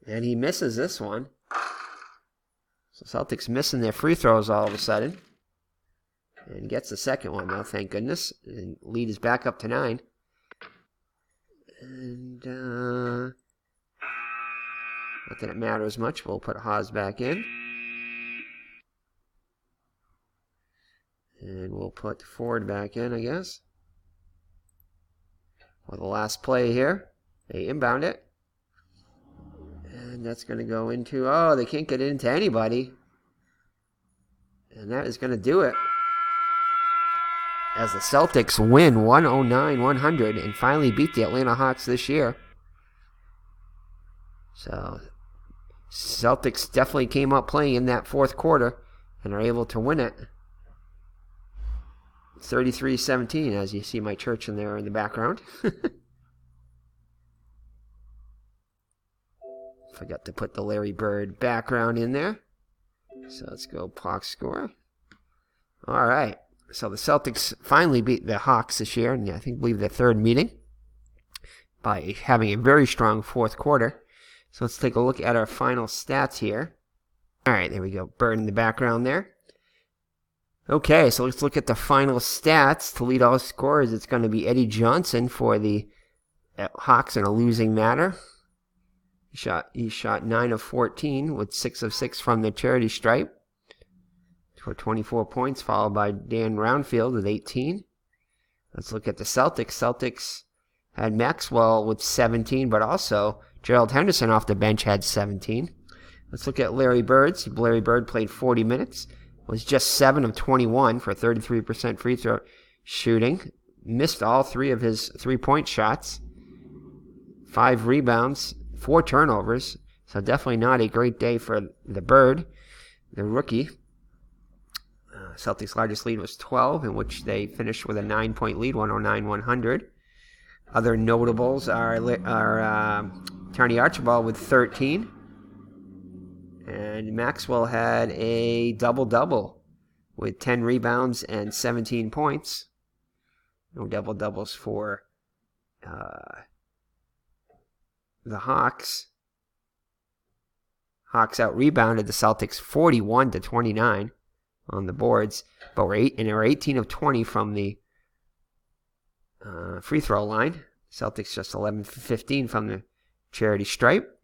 And he misses this one. So Celtics missing their free throws all of a sudden. And gets the second one though, thank goodness. And lead is back up to 9. And not that it matters much. We'll put Haas back in. And we'll put Ford back in, I guess. For the last play here. They inbound it. And that's going to go into... Oh, they can't get it into anybody. And that is going to do it. As the Celtics win 109-100 and finally beat the Atlanta Hawks this year. So, Celtics definitely came up playing in that fourth quarter and are able to win it. 33-17, as you see my church in there in the background. Forgot to put the Larry Bird background in there. So let's go box score. All right. So the Celtics finally beat the Hawks this year, and I believe their third meeting, by having a very strong fourth quarter. So let's take a look at our final stats here. All right, there we go. Bird in the background there. Okay, so let's look at the final stats. To lead all scorers, it's going to be Eddie Johnson for the Hawks in a losing manner. He shot 9 of 14 with 6 of 6 from the charity stripe for 24 points, followed by Dan Roundfield with 18. Let's look at the Celtics. Celtics had Maxwell with 17, but also Gerald Henderson off the bench had 17. Let's look at Larry Bird. Larry Bird played 40 minutes, was just 7 of 21 for 33% free throw shooting. Missed all 3 of his three-point shots. 5 rebounds, 4 turnovers. So definitely not a great day for the Bird, the rookie. Celtics' largest lead was 12, in which they finished with a 9-point lead, 109-100. Other notables are Tony Archibald with 13. And Maxwell had a double-double with 10 rebounds and 17 points. No double-doubles for the Hawks. Hawks out-rebounded the Celtics 41-29 on the boards, but we're 18 of 20 from the free throw line. Celtics just 11-15 from the charity stripe.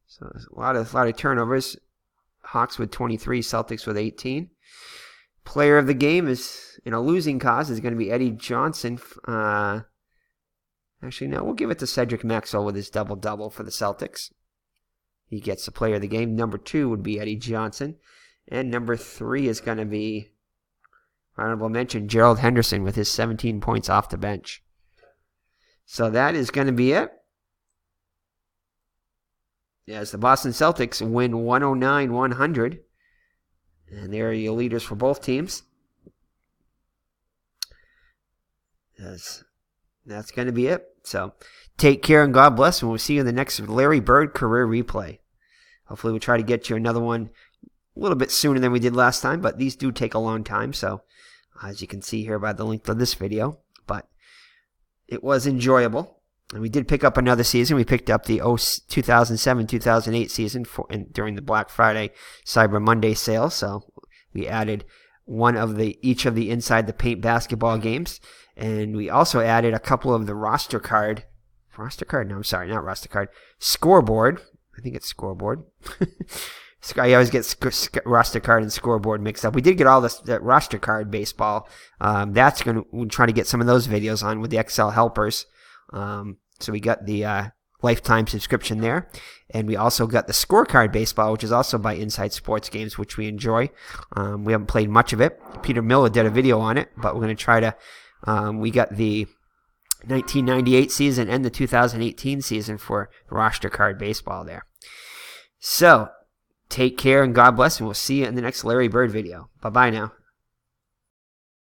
So there's a lot of turnovers. Hawks with 23, Celtics with 18. Player of the game is in a losing cause is going to be Eddie Johnson. Actually, no, we'll give it to Cedric Maxwell with his double-double for the Celtics. He gets the player of the game. Number 2 would be Eddie Johnson. And number 3 is going to be, honorable mention, Gerald Henderson with his 17 points off the bench. So that is going to be it. As the Boston Celtics win 109-100. And there are your leaders for both teams. That's going to be it. So take care and God bless. And we'll see you in the next Larry Bird career replay. Hopefully we'll try to get you another one a little bit sooner than we did last time. But these do take a long time. So as you can see here by the link to this video. But it was enjoyable. And we did pick up another season. We picked up the 2007-2008 season during the Black Friday Cyber Monday sale. So we added each of the Inside the Paint basketball games. And we also added a couple of the scoreboard. I think it's scoreboard. I always get roster card and scoreboard mixed up. We did get all that roster card baseball. We're trying to get some of those videos on with the Excel helpers. So we got the lifetime subscription there. And we also got the scorecard baseball, which is also by Inside Sports Games, which we enjoy. We haven't played much of it. Peter Miller did a video on it, but we're going to try to... we got the 1998 season and the 2018 season for roster card baseball there. So, take care and God bless, and we'll see you in the next Larry Bird video. Bye-bye now.